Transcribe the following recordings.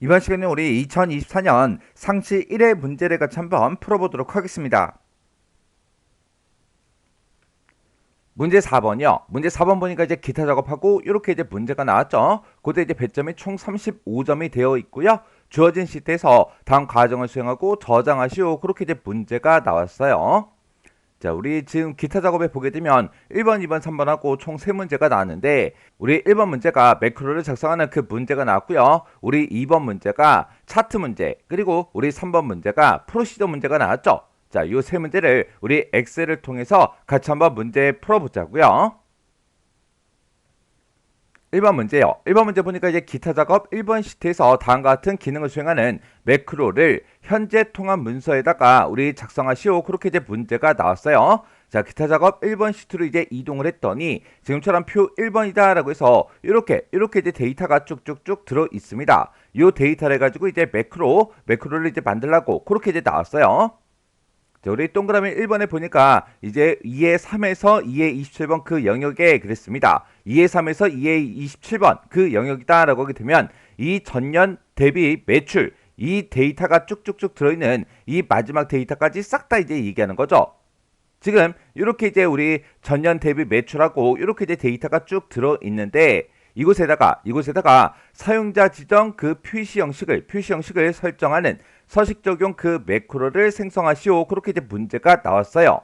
이번 시간에 우리 2024년 상시 1회 문제를 같이 한번 풀어보도록 하겠습니다. 문제 4번이요. 문제 4번 보니까 이제 기타 작업하고 이렇게 이제 문제가 나왔죠. 그때 이제 배점이 총 35점이 되어 있고요. 주어진 시트에서 다음 과정을 수행하고 저장하시오. 그렇게 이제 문제가 나왔어요. 자, 우리 지금 기타 작업에 보게 되면 1번, 2번, 3번하고 총 3문제가 나왔는데 우리 1번 문제가 매크로를 작성하는 그 문제가 나왔고요. 우리 2번 문제가 차트 문제, 그리고 우리 3번 문제가 프로시저 문제가 나왔죠. 자, 이 세 문제를 우리 엑셀을 통해서 같이 한번 문제 풀어보자고요. 1번 문제요. 1번 문제 보니까 이제 기타 작업 1번 시트에서 다음과 같은 기능을 수행하는 매크로를 현재 통합 문서에다가 우리 작성하시오. 그렇게 이제 문제가 나왔어요. 자, 기타 작업 1번 시트로 이제 이동을 했더니 지금처럼 표 1번이다 라고 해서 이렇게 이제 데이터가 쭉쭉쭉 들어 있습니다. 이 데이터를 가지고 이제 매크로를 이제 만들라고 그렇게 이제 나왔어요. 자, 우리 동그라미 1번에 보니까 이제 2의 3에서 2의 27번 그 영역에 그랬습니다. 2의 3에서 2의 27번 그 영역이다 라고 하게 되면 이 전년 대비 매출 이 데이터가 쭉쭉쭉 들어있는 이 마지막 데이터까지 싹 다 이제 얘기하는 거죠. 지금 이렇게 이제 우리 전년 대비 매출하고 이렇게 이제 데이터가 쭉 들어있는데 이곳에다가 사용자 지정 그 표시 형식을 설정하는 서식 적용 그 매크로를 생성하시오. 그렇게 이제 문제가 나왔어요.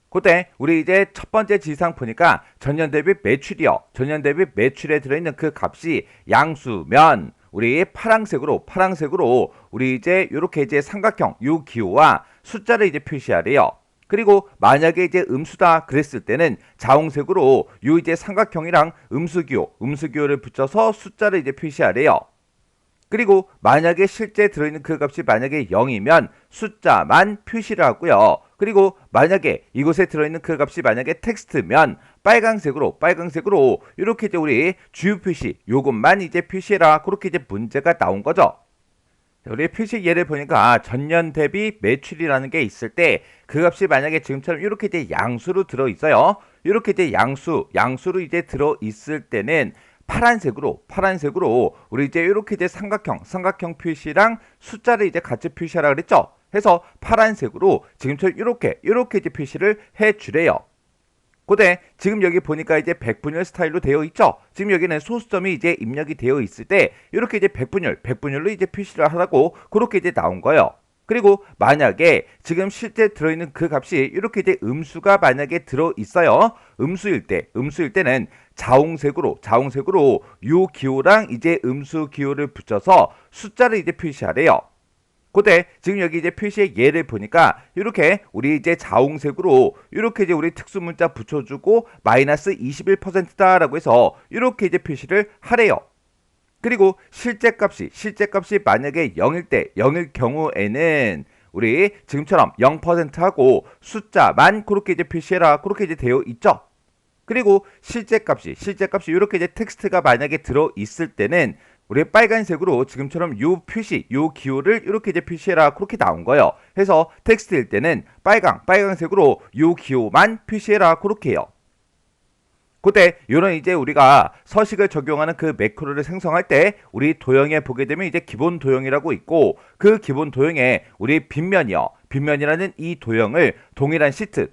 그때 우리 이제 첫 번째 지상 보니까 전년 대비 매출이요. 전년 대비 매출에 들어있는 그 값이 양수면 우리 파랑색으로 우리 이제 이렇게 이제 삼각형 요 기호와 숫자를 이제 표시하래요. 그리고 만약에 이제 음수다 그랬을 때는 자홍색으로 요 이제 삼각형이랑 음수기호를 붙여서 숫자를 이제 표시하래요. 그리고 만약에 실제 들어있는 그 값이 만약에 0이면 숫자만 표시를 하고요. 그리고 만약에 이곳에 들어있는 그 값이 만약에 텍스트면 빨강색으로 이렇게 이제 우리 주요 표시 요것만 이제 표시해라. 그렇게 이제 문제가 나온 거죠. 우리 표시 예를 보니까 전년 대비 매출이라는 게 있을 때 그 값이 만약에 지금처럼 이렇게 이제 양수로 들어 있어요. 이렇게 이제 양수로 이제 들어 있을 때는 파란색으로 우리 이제 이렇게 이제 삼각형 표시랑 숫자를 이제 같이 표시하라 그랬죠. 해서 파란색으로 지금처럼 이렇게 이제 표시를 해 주래요. 그때 지금 여기 보니까 이제 백분율 스타일로 되어 있죠. 지금 여기는 소수점이 이제 입력이 되어 있을 때 이렇게 이제 백분율로 이제 표시를 하라고 그렇게 이제 나온 거예요. 그리고 만약에 지금 실제 들어있는 그 값이 이렇게 이제 음수가 만약에 들어 있어요. 음수일 때는 자홍색으로 요 기호랑 이제 음수 기호를 붙여서 숫자를 이제 표시하래요. 그때 지금 여기 이제 표시의 예를 보니까 이렇게 우리 이제 자홍색으로 이렇게 이제 우리 특수 문자 붙여주고 마이너스 21%다라고 해서 이렇게 이제 표시를 하래요. 그리고 실제 값이 만약에 0일 경우에는 우리 지금처럼 0%하고 숫자만 그렇게 이제 표시해라. 그렇게 이제 되어 있죠. 그리고 실제 값이 이렇게 이제 텍스트가 만약에 들어 있을 때는 우리 빨간색으로 지금처럼 요 표시, 요 기호를 이렇게 이제 표시해라. 그렇게 나온 거예요. 해서 텍스트일 때는 빨강색으로 요 기호만 표시해라. 그렇게 해요. 그때 이런 이제 우리가 서식을 적용하는 그 매크로를 생성할 때 우리 도형에 보게 되면 이제 기본 도형이라고 있고 그 기본 도형에 우리 빗면이라는 이 도형을 동일한 시트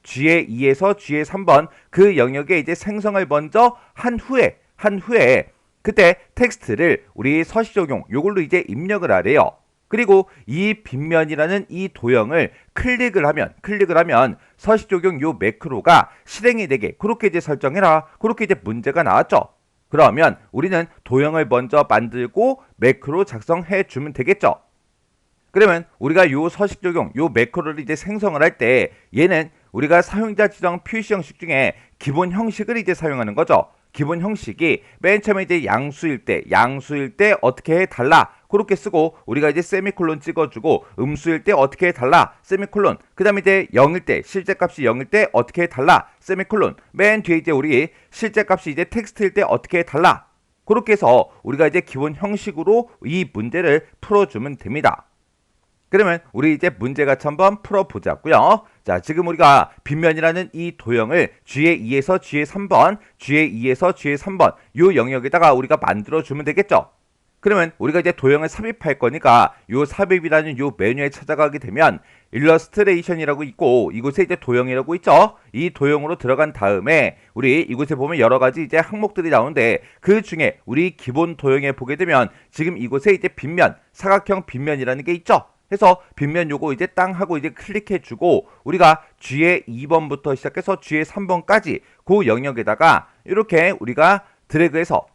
G의 2에서 G의 3번 그 영역에 이제 생성을 먼저 한 후에 그때 텍스트를 우리 서식 적용 요걸로 이제 입력을 하래요. 그리고 이 빗면이라는 이 도형을 클릭을 하면 서식 적용 요 매크로가 실행이 되게 그렇게 이제 설정해라. 그렇게 이제 문제가 나왔죠. 그러면 우리는 도형을 먼저 만들고 매크로 작성해 주면 되겠죠. 그러면 우리가 요 서식 적용 요 매크로를 이제 생성을 할 때 얘는 우리가 사용자 지정 표시 형식 중에 기본 형식을 이제 사용하는 거죠. 기본 형식이 맨 처음에 이제 양수일 때 어떻게 해달라 그렇게 쓰고 우리가 이제 세미콜론 찍어주고 음수일 때 어떻게 해달라 세미콜론 그 다음에 이제 0일 때 실제 값이 0일 때 어떻게 해달라 세미콜론 맨 뒤에 이제 우리 실제 값이 이제 텍스트일 때 어떻게 해달라 그렇게 해서 우리가 이제 기본 형식으로 이 문제를 풀어주면 됩니다. 그러면 우리 이제 문제 같이 한번 풀어보자고요. 자, 지금 우리가 빗면이라는 이 도형을 G의 2에서 G의 3번 요 영역에다가 우리가 만들어주면 되겠죠. 그러면 우리가 이제 도형을 삽입할 거니까 요 삽입이라는 요 메뉴에 찾아가게 되면 일러스트레이션이라고 있고 이곳에 이제 도형이라고 있죠. 이 도형으로 들어간 다음에 우리 이곳에 보면 여러 가지 이제 항목들이 나오는데 그 중에 우리 기본 도형에 보게 되면 지금 이곳에 이제 빗면, 사각형 빗면이라는 게 있죠. 해서 빗면 요거 이제 땅 하고 이제 클릭해 주고 우리가 G의 2번부터 시작해서 G의 3번까지 그 영역에다가 이렇게 우리가 드래그해서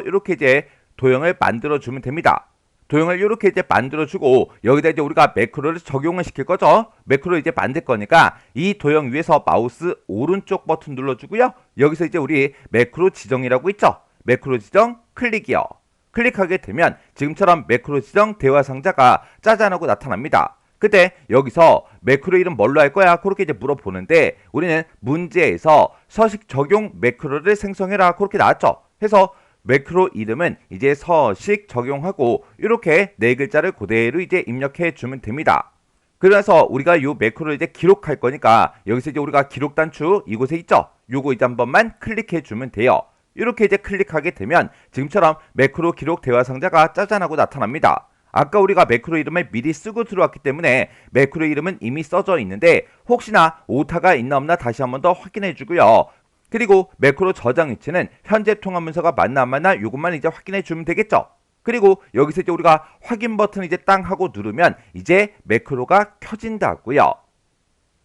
이렇게 이제 도형을 만들어 주면 됩니다. 도형을 이렇게 이제 만들어 주고 여기다 이제 우리가 매크로를 적용을 시킬 거죠. 매크로 이제 만들 거니까 이 도형 위에서 마우스 오른쪽 버튼 눌러 주고요. 여기서 이제 우리 매크로 지정이라고 있죠. 매크로 지정 클릭이요. 클릭하게 되면 지금처럼 매크로 지정 대화 상자가 짜잔하고 나타납니다. 그때 여기서 매크로 이름 뭘로 할 거야? 그렇게 이제 물어보는데 우리는 문제에서 서식 적용 매크로를 생성해라 그렇게 나왔죠. 해서 매크로 이름은 이제 서식 적용하고 이렇게 네 글자를 그대로 이제 입력해 주면 됩니다. 그래서 우리가 이 매크로를 이제 기록할 거니까 여기서 이제 우리가 기록 단추 이곳에 있죠. 요거 이제 한 번만 클릭해 주면 돼요. 이렇게 이제 클릭하게 되면 지금처럼 매크로 기록 대화 상자가 짜잔하고 나타납니다. 아까 우리가 매크로 이름을 미리 쓰고 들어왔기 때문에 매크로 이름은 이미 써져 있는데 혹시나 오타가 있나 없나 다시 한 번 더 확인해 주고요. 그리고 매크로 저장 위치는 현재 통합 문서가 맞나 안 맞나 이것만 이제 확인해 주면 되겠죠. 그리고 여기서 이제 우리가 확인 버튼을 이제 땅 하고 누르면 이제 매크로가 켜진다고요.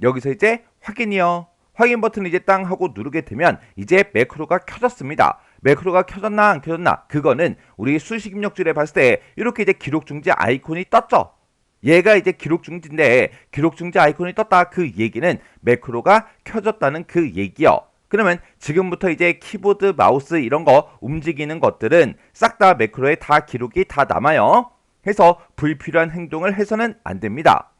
여기서 이제 확인이요. 확인 버튼을 이제 땅 하고 누르게 되면 이제 매크로가 켜졌습니다. 매크로가 켜졌나 안 켜졌나 그거는 우리 수식 입력줄에 봤을 때 이렇게 이제 기록 중지 아이콘이 떴죠. 얘가 이제 기록 중지인데 기록 중지 아이콘이 떴다 그 얘기는 매크로가 켜졌다는 그 얘기요. 그러면 지금부터 이제 키보드, 마우스 이런 거 움직이는 것들은 싹 다 매크로에 다 기록이 다 남아요. 해서 불필요한 행동을 해서는 안 됩니다.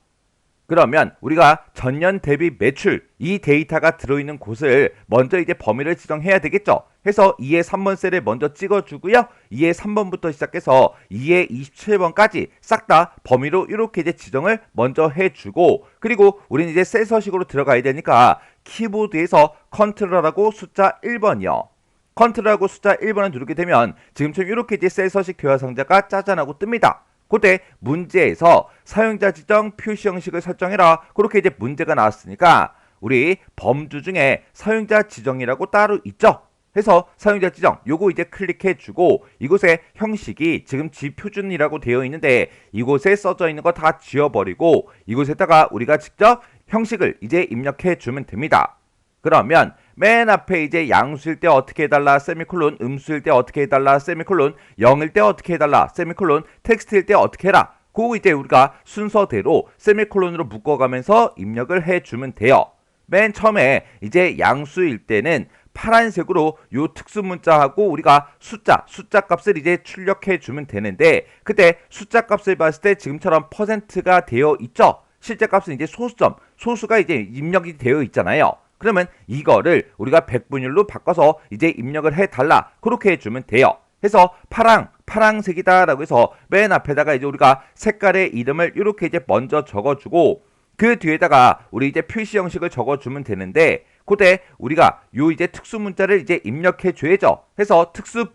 그러면 우리가 전년 대비 매출 이 데이터가 들어있는 곳을 먼저 이제 범위를 지정해야 되겠죠. 해서 2의 3번 셀을 먼저 찍어주고요. 2의 3번부터 시작해서 2의 27번까지 싹 다 범위로 이렇게 이제 지정을 먼저 해주고 그리고 우리는 이제 셀 서식으로 들어가야 되니까 키보드에서 컨트롤하고 숫자 1번이요. 컨트롤하고 숫자 1번을 누르게 되면 지금처럼 이렇게 이제 셀 서식 대화 상자가 짜잔하고 뜹니다. 그때 문제에서 사용자 지정 표시 형식을 설정해라 그렇게 이제 문제가 나왔으니까 우리 범주 중에 사용자 지정이라고 따로 있죠. 해서 사용자 지정 요거 이제 클릭해 주고 이곳에 형식이 지금 지표준이라고 되어 있는데 이곳에 써져 있는 거 다 지워버리고 이곳에다가 우리가 직접 형식을 이제 입력해 주면 됩니다. 그러면 맨 앞에 이제 양수일 때 어떻게 해달라 세미콜론, 음수일 때 어떻게 해달라 세미콜론, 0일 때 어떻게 해달라 세미콜론, 텍스트일 때 어떻게 해라 그거 이제 우리가 순서대로 세미콜론으로 묶어가면서 입력을 해주면 돼요. 맨 처음에 이제 양수일 때는 파란색으로 요 특수 문자하고 우리가 숫자 값을 이제 출력해 주면 되는데 그때 숫자 값을 봤을 때 지금처럼 퍼센트가 되어 있죠. 실제 값은 이제 소수가 이제 입력이 되어 있잖아요. 그러면 이거를 우리가 백분율로 바꿔서 이제 입력을 해달라 그렇게 해주면 돼요. 해서 파랑색이다 라고 해서 맨 앞에다가 이제 우리가 색깔의 이름을 이렇게 이제 먼저 적어주고 그 뒤에다가 우리 이제 표시 형식을 적어주면 되는데 그때 우리가 요 이제 특수 문자를 이제 입력해 줘야죠. 해서 특수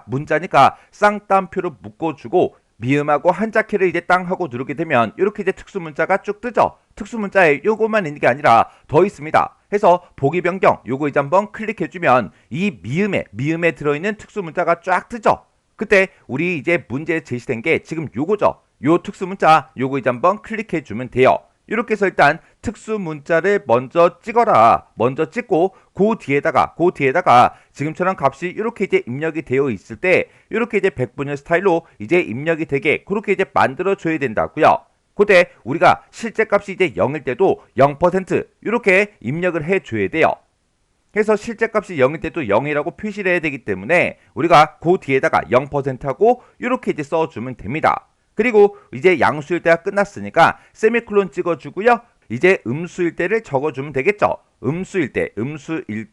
문자니까 쌍따옴표로 묶어주고 미음하고 한자키를 이제 땅 하고 누르게 되면 이렇게 이제 특수 문자가 쭉 뜨죠. 특수 문자에 요거만 있는 게 아니라 더 있습니다. 해서 보기 변경 요거 이제 한번 클릭해주면 이 미음에 들어있는 특수 문자가 쫙 뜨죠. 그때 우리 이제 문제 제시된 게 지금 요거죠. 요 특수 문자 요거 이제 한번 클릭해주면 돼요. 이렇게 해서 일단 특수 문자를 먼저 찍어라. 먼저 찍고 그 뒤에다가 지금처럼 값이 이렇게 이제 입력이 되어 있을 때 이렇게 이제 백분율 스타일로 이제 입력이 되게 그렇게 이제 만들어 줘야 된다고요. 그때 우리가 실제 값이 이제 0일 때도 0% 이렇게 입력을 해 줘야 돼요. 그래서 실제 값이 0일 때도 0이라고 표시를 해야 되기 때문에 우리가 그 뒤에다가 0%하고 이렇게 이제 써주면 됩니다. 그리고 이제 양수일 때가 끝났으니까 세미콜론 찍어주고요. 이제 음수일 때를 적어주면 되겠죠. 음수일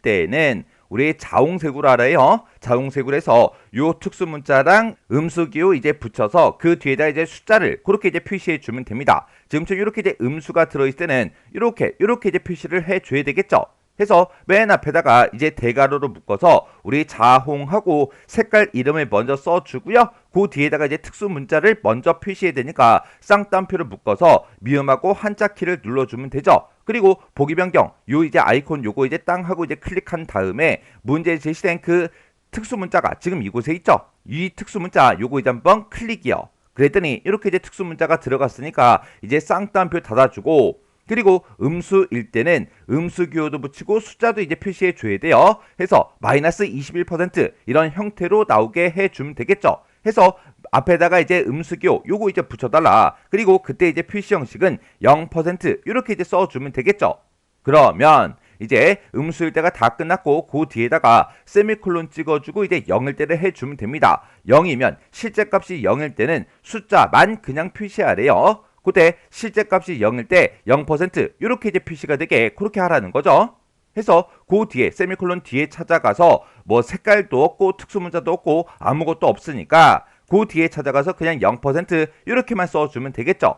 때는 우리 자홍색으로 알아요. 자홍색으로 해서 요 특수 문자랑 음수기호 이제 붙여서 그 뒤에다 이제 숫자를 그렇게 이제 표시해 주면 됩니다. 지금처럼 이렇게 이제 음수가 들어있을 때는 이렇게 이제 표시를 해 줘야 되겠죠. 해서 맨 앞에다가 이제 대괄호로 묶어서 우리 자홍하고 색깔 이름을 먼저 써주고요. 그 뒤에다가 이제 특수 문자를 먼저 표시해야 되니까 쌍따옴표를 묶어서 미음하고 한자 키를 눌러주면 되죠. 그리고 보기 변경 요 이제 아이콘 요거 이제 땅 하고 이제 클릭한 다음에 문제에 제시된 그 특수 문자가 지금 이곳에 있죠. 이 특수 문자 요거 이제 한번 클릭이요. 그랬더니 이렇게 이제 특수 문자가 들어갔으니까 이제 쌍따옴표 닫아주고 그리고 음수일 때는 음수 기호도 붙이고 숫자도 이제 표시해 줘야 돼요. 해서 마이너스 21% 이런 형태로 나오게 해주면 되겠죠. 해서 앞에다가 이제 음수 기호 요거 이제 붙여달라. 그리고 그때 이제 표시 형식은 0% 이렇게 이제 써주면 되겠죠. 그러면 이제 음수일 때가 다 끝났고 그 뒤에다가 세미콜론 찍어주고 이제 0일 때를 해주면 됩니다. 0이면 실제 값이 0일 때는 숫자만 그냥 표시하래요. 그때 실제 값이 0일 때 0% 이렇게 이제 표시가 되게 그렇게 하라는 거죠. 해서 그 뒤에 세미콜론 뒤에 찾아가서 뭐 색깔도 없고 특수문자도 없고 아무것도 없으니까 그 뒤에 찾아가서 그냥 0% 이렇게만 써주면 되겠죠.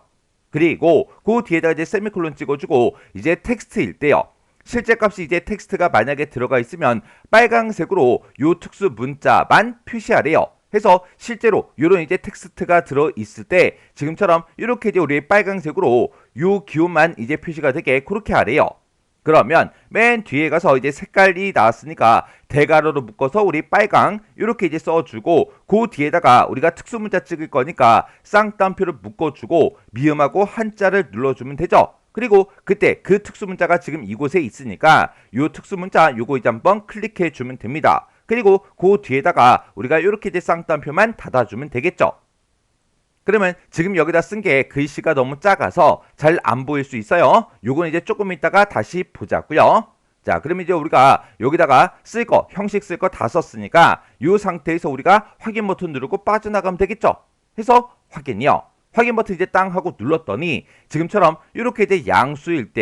그리고 그 뒤에다가 이제 세미콜론 찍어주고 이제 텍스트일 때요. 실제 값이 이제 텍스트가 만약에 들어가 있으면 빨강색으로 요 특수 문자만 표시하래요. 해서 실제로 요런 이제 텍스트가 들어 있을 때 지금처럼 이렇게 이제 우리 빨강색으로 요 기호만 이제 표시가 되게 그렇게 하래요. 그러면 맨 뒤에 가서 이제 색깔이 나왔으니까 대괄호로 묶어서 우리 빨강 이렇게 이제 써주고 그 뒤에다가 우리가 특수 문자 찍을 거니까 쌍따옴표를 묶어주고 미음하고 한자를 눌러주면 되죠. 그리고 그때 그 특수 문자가 지금 이곳에 있으니까 요 특수 문자 요거 이제 한번 클릭해 주면 됩니다. 그리고 그 뒤에다가 우리가 이렇게 이제 쌍따옴표만 닫아주면 되겠죠. 그러면 지금 여기다 쓴 게 글씨가 너무 작아서 잘 안 보일 수 있어요. 요건 이제 조금 있다가 다시 보자고요. 자, 그러면 이제 우리가 여기다가 쓸 거, 형식 쓸 거 다 썼으니까 이 상태에서 우리가 확인 버튼 누르고 빠져나가면 되겠죠. 해서 확인이요. 확인 버튼 이제 땅 하고 눌렀더니 지금처럼 이렇게 이제 양수일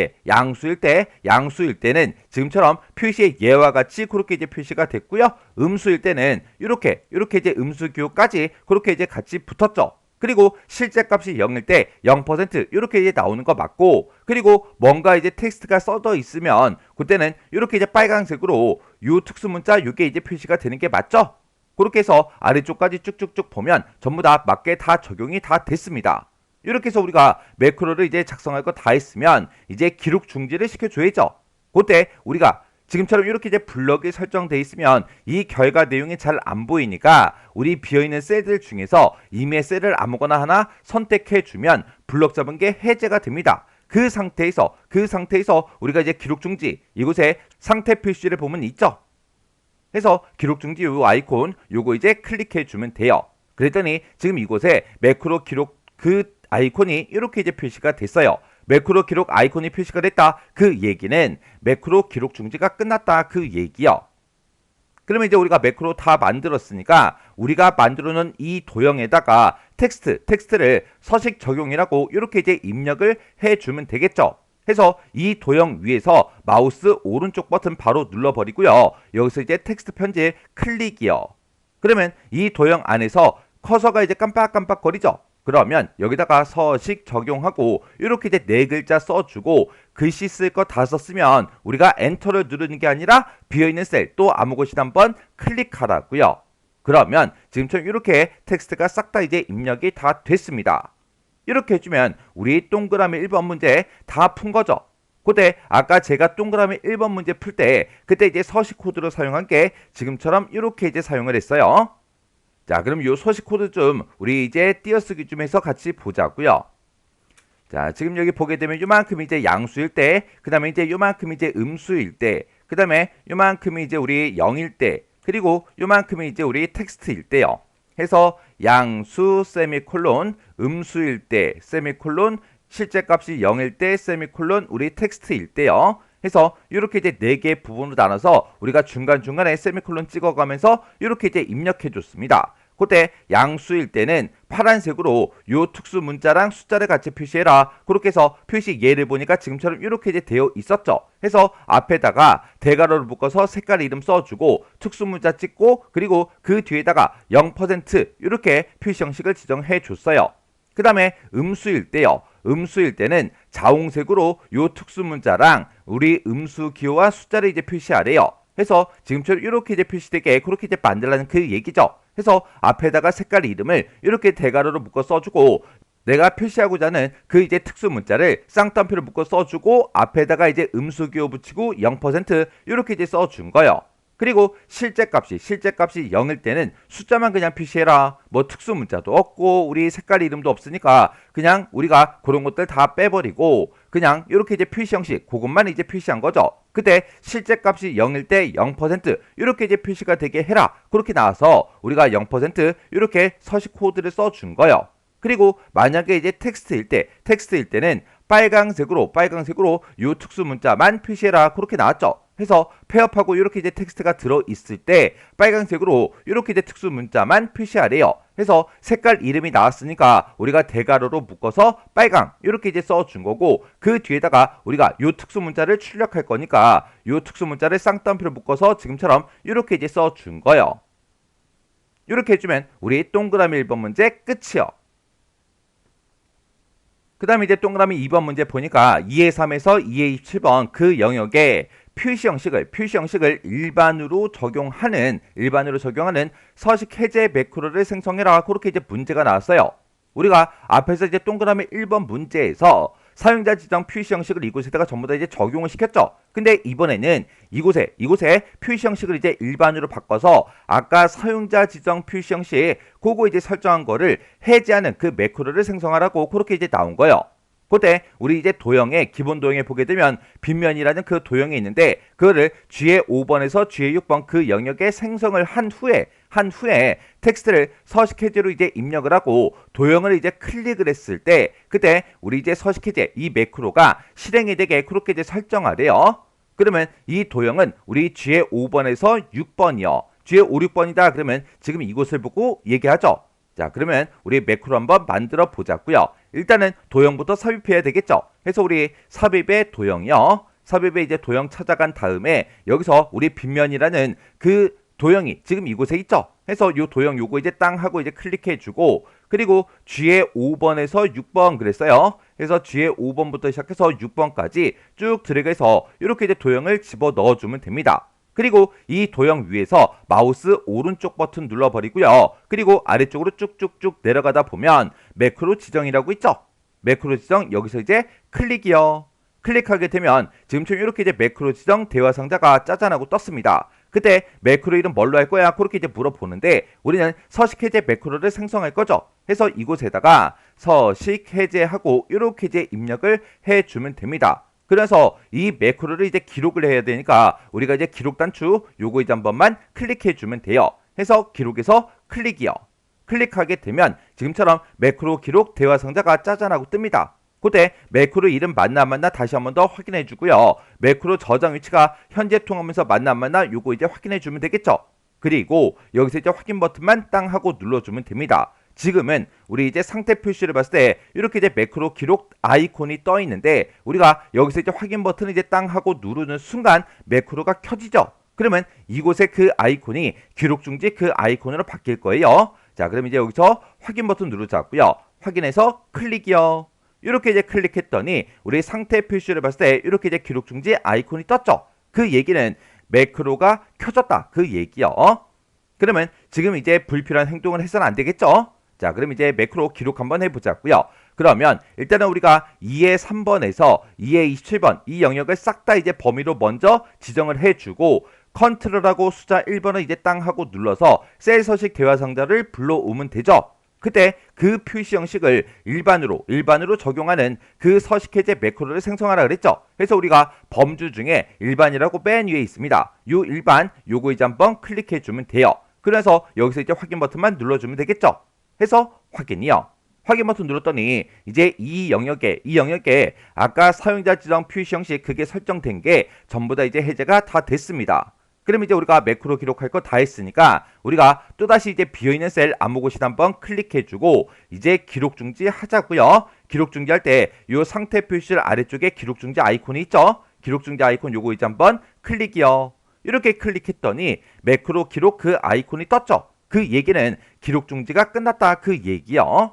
때는 지금처럼 표시의 예와 같이 그렇게 이제 표시가 됐고요. 음수일 때는 이렇게 이제 음수 기호까지 그렇게 이제 같이 붙었죠. 그리고 실제 값이 0일 때 0% 이렇게 이제 나오는 거 맞고 그리고 뭔가 이제 텍스트가 써져 있으면 그때는 이렇게 이제 빨간색으로 요 특수 문자 이게 이제 표시가 되는 게 맞죠? 그렇게 해서 아래쪽까지 쭉쭉쭉 보면 전부 다 맞게 다 적용이 다 됐습니다. 이렇게 해서 우리가 매크로를 이제 작성할 거 다 했으면 이제 기록 중지를 시켜줘야죠. 그때 우리가 지금처럼 이렇게 이제 블럭이 설정되어 있으면 이 결과 내용이 잘 안 보이니까 우리 비어있는 셀들 중에서 임의 셀을 아무거나 하나 선택해주면 블럭 잡은 게 해제가 됩니다. 그 상태에서 우리가 이제 기록 중지 이곳에 상태 표시를 보면 있죠. 해서 기록 중지 요 아이콘 요거 이제 클릭해 주면 돼요. 그랬더니 지금 이곳에 매크로 기록 그 아이콘이 이렇게 이제 표시가 됐어요. 매크로 기록 아이콘이 표시가 됐다. 그 얘기는 매크로 기록 중지가 끝났다. 그 얘기요. 그러면 이제 우리가 매크로 다 만들었으니까 우리가 만들어 놓은 이 도형에다가 텍스트를 서식 적용이라고 이렇게 이제 입력을 해 주면 되겠죠. 해서 이 도형 위에서 마우스 오른쪽 버튼 바로 눌러버리고요. 여기서 이제 텍스트 편집 클릭이요. 그러면 이 도형 안에서 커서가 이제 깜빡깜빡 거리죠. 그러면 여기다가 서식 적용하고 이렇게 이제 네 글자 써주고 글씨 쓸 거 다 썼으면 우리가 엔터를 누르는 게 아니라 비어있는 셀 또 아무 곳이나 한번 클릭하라고요. 그러면 지금처럼 이렇게 텍스트가 싹 다 이제 입력이 다 됐습니다. 이렇게 해주면 우리 동그라미 1번 문제 다 푼 거죠. 그때 아까 제가 동그라미 1번 문제 풀 때 그때 이제 서식 코드로 사용한 게 지금처럼 이렇게 이제 사용을 했어요. 자, 그럼 요 서식 코드 좀 우리 이제 띄어쓰기 좀 해서 같이 보자고요. 자, 지금 여기 보게 되면 요만큼 이제 양수일 때, 그 다음에 이제 요만큼 이제 음수일 때, 그 다음에 요만큼이 이제 우리 0일 때, 그리고 요만큼이 이제 우리 텍스트일 때요. 해서 양수 세미콜론 음수일 때 세미콜론 실제 값이 0일 때 세미콜론 우리 텍스트일 때요. 해서 이렇게 이제 4개 부분으로 나눠서 우리가 중간중간에 세미콜론 찍어가면서 이렇게 이제 입력해 줬습니다. 그때 양수일 때는 파란색으로 요 특수 문자랑 숫자를 같이 표시해라. 그렇게 해서 표시 예를 보니까 지금처럼 이렇게 이제 되어 있었죠. 해서 앞에다가 대괄호를 묶어서 색깔 이름 써주고 특수 문자 찍고 그리고 그 뒤에다가 0% 이렇게 표시 형식을 지정해 줬어요. 그 다음에 음수일 때요. 음수일 때는 자홍색으로 요 특수 문자랑 우리 음수 기호와 숫자를 이제 표시하래요. 해서 지금처럼 이렇게 이제 표시되게 그렇게 이제 만들라는 그 얘기죠. 해서 앞에다가 색깔 이름을 이렇게 대괄호로 묶어 써주고 내가 표시하고자 하는 그 이제 특수 문자를 쌍따옴표로 묶어 써주고 앞에다가 이제 음수 기호 붙이고 0% 이렇게 이제 써준 거예요. 그리고 실제값이 0일 때는 숫자만 그냥 표시해라. 뭐 특수 문자도 없고 우리 색깔 이름도 없으니까 그냥 우리가 그런 것들 다 빼버리고 그냥 이렇게 이제 표시 형식 그것만 이제 표시한 거죠. 그때 실제값이 0일 때 0% 이렇게 이제 표시가 되게 해라. 그렇게 나와서 우리가 0% 이렇게 서식 코드를 써준 거예요. 그리고 만약에 이제 텍스트일 때는 빨강색으로 요 특수 문자만 표시해라. 그렇게 나왔죠. 해서 폐업하고 이렇게 이제 텍스트가 들어 있을 때 빨강색으로 이렇게 이제 특수 문자만 표시하래요. 해서 색깔 이름이 나왔으니까 우리가 대괄호로 묶어서 빨강 이렇게 이제 써준 거고 그 뒤에다가 우리가 요 특수 문자를 출력할 거니까 요 특수 문자를 쌍따옴표로 묶어서 지금처럼 이렇게 이제 써준 거예요. 이렇게 해주면 우리 동그라미 1번 문제 끝이요. 그 다음에 이제 동그라미 2번 문제 보니까 2의 3에서 2의 27번 그 영역에 표시 형식을 일반으로 적용하는 서식 해제 매크로를 생성해라. 그렇게 이제 문제가 나왔어요. 우리가 앞에서 이제 동그라미 1번 문제에서 사용자 지정 표시 형식을 이곳에다가 전부 다 이제 적용을 시켰죠. 근데 이번에는 이곳에 표시 형식을 이제 일반으로 바꿔서 아까 사용자 지정 표시 형식 그거 이제 설정한 거를 해제하는 그 매크로를 생성하라고 그렇게 이제 나온 거예요. 그때 우리 이제 기본 도형에 보게 되면 빗면이라는 그 도형이 있는데 그거를 G의 5번에서 G의 6번 그 영역에 생성을 한 후에 텍스트를 서식 해제로 이제 입력을 하고 도형을 이제 클릭을 했을 때 그때 우리 이제 서식 해제 이 매크로가 실행이 되게 그렇게 이제 설정하래요. 그러면 이 도형은 우리 G의 5번에서 6번이요. G의 5, 6번이다 그러면 지금 이곳을 보고 얘기하죠. 자, 그러면 우리 매크로 한번 만들어 보자고요. 일단은 도형부터 삽입해야 되겠죠. 그래서 우리 삽입의 도형이요. 삽입의 이제 도형 찾아간 다음에 여기서 우리 빗면이라는 그 도형이 지금 이곳에 있죠. 해서 요 도형 요거 이제 땅 하고 이제 클릭해 주고 그리고 G의 5번에서 6번 그랬어요. 그래서 G의 5번부터 시작해서 6번까지 쭉 드래그해서 이렇게 이제 도형을 집어 넣어 주면 됩니다. 그리고 이 도형 위에서 마우스 오른쪽 버튼 눌러버리고요. 그리고 아래쪽으로 쭉쭉쭉 내려가다 보면 매크로 지정이라고 있죠. 매크로 지정 여기서 이제 클릭이요. 클릭하게 되면 지금처럼 이렇게 이제 매크로 지정 대화 상자가 짜잔하고 떴습니다. 그때 매크로 이름 뭘로 할 거야? 그렇게 이제 물어보는데 우리는 서식 해제 매크로를 생성할 거죠. 해서 이곳에다가 서식 해제하고 이렇게 이제 입력을 해주면 됩니다. 그래서 이 매크로를 이제 기록을 해야 되니까 우리가 이제 기록 단추 요거 이제 한 번만 클릭해 주면 돼요. 해서 기록에서 클릭이요. 클릭하게 되면 지금처럼 매크로 기록 대화 상자가 짜잔하고 뜹니다. 그때 매크로 이름 맞나 안 맞나 다시 한 번 더 확인해 주고요. 매크로 저장 위치가 현재 통하면서 맞나 안 맞나 요거 이제 확인해 주면 되겠죠. 그리고 여기서 이제 확인 버튼만 땅 하고 눌러주면 됩니다. 지금은 우리 이제 상태 표시를 봤을 때 이렇게 이제 매크로 기록 아이콘이 떠 있는데 우리가 여기서 이제 확인 버튼을 이제 땅 하고 누르는 순간 매크로가 켜지죠. 그러면 이곳에 그 아이콘이 기록 중지 그 아이콘으로 바뀔 거예요. 자, 그럼 이제 여기서 확인 버튼 누르자고요. 확인해서 클릭이요. 이렇게 이제 클릭했더니 우리 상태 표시를 봤을 때 이렇게 이제 기록 중지 아이콘이 떴죠. 그 얘기는 매크로가 켜졌다 그 얘기요. 그러면 지금 이제 불필요한 행동을 해서는 안 되겠죠. 자, 그럼 이제 매크로 기록 한번 해보자고요. 그러면 일단은 우리가 2의 3번에서 2의 27번 이 영역을 싹 다 이제 범위로 먼저 지정을 해주고 컨트롤하고 숫자 1번을 이제 땅 하고 눌러서 셀 서식 대화 상자를 불러오면 되죠. 그때 그 표시 형식을 일반으로 적용하는 그 서식 해제 매크로를 생성하라 그랬죠. 그래서 우리가 범주 중에 일반이라고 맨 위에 있습니다. 요 일반 요거 이제 한번 클릭해 주면 돼요. 그래서 여기서 이제 확인 버튼만 눌러주면 되겠죠. 해서 확인이요. 확인 버튼 눌렀더니 이제 이 영역에 아까 사용자 지정 표시 형식 그게 설정된 게 전부 다 이제 해제가 다 됐습니다. 그럼 이제 우리가 매크로 기록할 거 다 했으니까 우리가 또다시 이제 비어있는 셀 아무 곳이나 한번 클릭해주고 이제 기록 중지 하자고요. 기록 중지할 때 이 상태 표시를 아래쪽에 기록 중지 아이콘이 있죠. 기록 중지 아이콘 요거 이제 한번 클릭이요. 이렇게 클릭했더니 매크로 기록 그 아이콘이 떴죠. 그 얘기는 기록 중지가 끝났다 그 얘기요.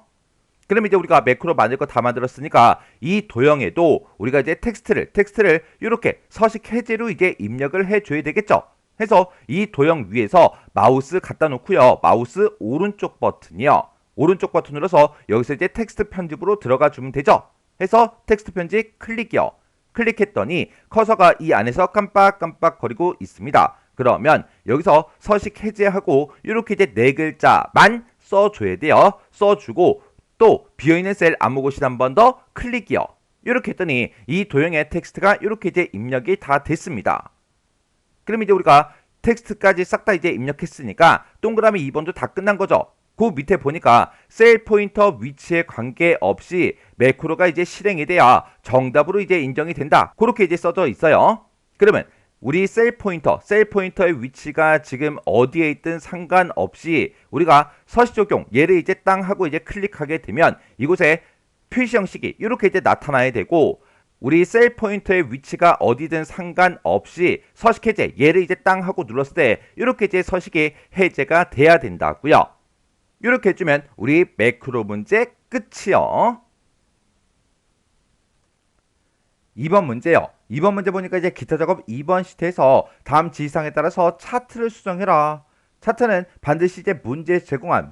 그럼 이제 우리가 매크로 만들 거 다 만들었으니까 이 도형에도 우리가 이제 텍스트를 이렇게 서식 해제로 이제 입력을 해줘야 되겠죠. 해서 이 도형 위에서 마우스 갖다 놓고요. 마우스 오른쪽 버튼이요. 오른쪽 버튼 눌러서 여기서 이제 텍스트 편집으로 들어가 주면 되죠. 해서 텍스트 편집 클릭이요. 클릭했더니 커서가 이 안에서 깜빡깜빡 거리고 있습니다. 그러면 여기서 서식 해제하고 이렇게 이제 네 글자만 써줘야 돼요. 써주고 또 비어있는 셀 아무 곳이나 한 번 더 클릭이요. 이렇게 했더니 이 도형의 텍스트가 이렇게 이제 입력이 다 됐습니다. 그럼 이제 우리가 텍스트까지 싹 다 이제 입력했으니까 동그라미 2번도 다 끝난 거죠. 그 밑에 보니까 셀 포인터 위치에 관계없이 매크로가 이제 실행이 돼야 정답으로 이제 인정이 된다. 그렇게 이제 써져 있어요. 그러면 우리 셀 포인터의 위치가 지금 어디에 있든 상관없이 우리가 서식 적용 얘를 이제 땅 하고 이제 클릭하게 되면 이곳에 표시 형식이 이렇게 이제 나타나야 되고 우리 셀 포인터의 위치가 어디든 상관없이 서식 해제 얘를 이제 땅 하고 눌렀을 때 이렇게 이제 서식이 해제가 돼야 된다고요. 이렇게 해주면 우리 매크로 문제 끝이요. 2번 문제요. 2번 문제 보니까 이제 기타 작업 2번 시트에서 다음 지시사항에 따라서 차트를 수정해라. 차트는 반드시 이제 문제 제공한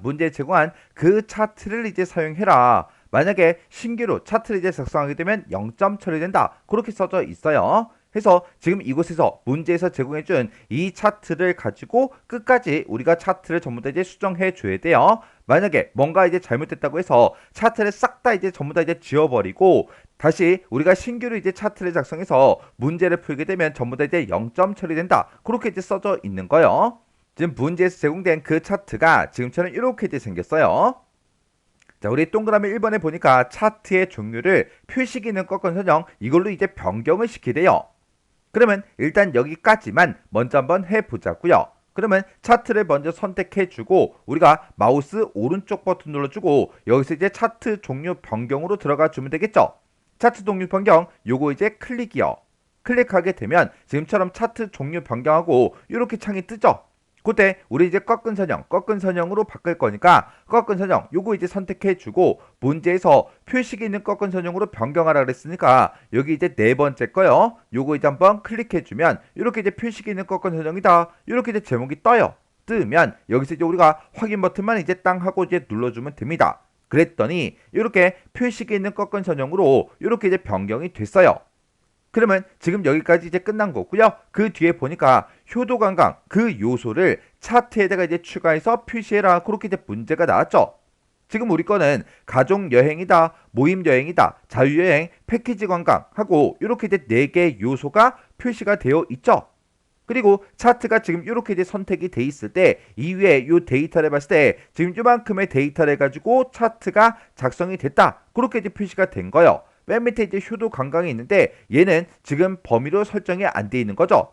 그 차트를 이제 사용해라. 만약에 신규로 차트를 이제 작성하게 되면 0점 처리된다. 그렇게 써져 있어요. 해서 지금 이곳에서 문제에서 제공해준 이 차트를 가지고 끝까지 우리가 차트를 전부 다 이제 수정해 줘야 돼요. 만약에 뭔가 이제 잘못됐다고 해서 차트를 싹 다 이제 전부 다 이제 지워버리고 다시 우리가 신규로 이제 차트를 작성해서 문제를 풀게 되면 전부 다 이제 0점 처리된다. 그렇게 이제 써져 있는 거예요. 지금 문제에서 제공된 그 차트가 지금처럼 이렇게 이제 생겼어요. 자, 우리 동그라미 1번에 보니까 차트의 종류를 표시 기능 꺾은 선형 이걸로 이제 변경을 시키래요. 그러면 일단 여기까지만 먼저 한번 해보자고요. 그러면 차트를 먼저 선택해주고 우리가 마우스 오른쪽 버튼 눌러주고 여기서 이제 차트 종류 변경으로 들어가 주면 되겠죠. 차트 종류 변경 요거 이제 클릭이요. 클릭하게 되면 지금처럼 차트 종류 변경하고 이렇게 창이 뜨죠. 그때 우리 이제 꺾은 선형으로 바꿀 거니까 꺾은 선형 요거 이제 선택해주고 문제에서 표식이 있는 꺾은 선형으로 변경하라 그랬으니까 여기 이제 네 번째 거요. 요거 이제 한번 클릭해주면 이렇게 이제 표식이 있는 꺾은 선형이다. 이렇게 이제 제목이 떠요. 뜨면 여기서 이제 우리가 확인 버튼만 이제 땅 하고 이제 눌러주면 됩니다. 그랬더니 이렇게 표식이 있는 꺾은 선형으로 이렇게 이제 변경이 됐어요. 그러면 지금 여기까지 이제 끝난 거고요. 그 뒤에 보니까 효도 관광 그 요소를 차트에다가 이제 추가해서 표시해라. 그렇게 이제 문제가 나왔죠. 지금 우리 거는 가족 여행이다, 모임 여행이다, 자유여행, 패키지 관광 하고 이렇게 이제 4개 요소가 표시가 되어 있죠. 그리고 차트가 지금 이렇게 이제 선택이 돼 있을 때 이 위에 요 데이터를 봤을 때 지금 요만큼의 데이터를 해가지고 차트가 작성이 됐다. 그렇게 이제 표시가 된 거예요. 맨 밑에 이제 효도 관광이 있는데 얘는 지금 범위로 설정이 안 돼 있는 거죠.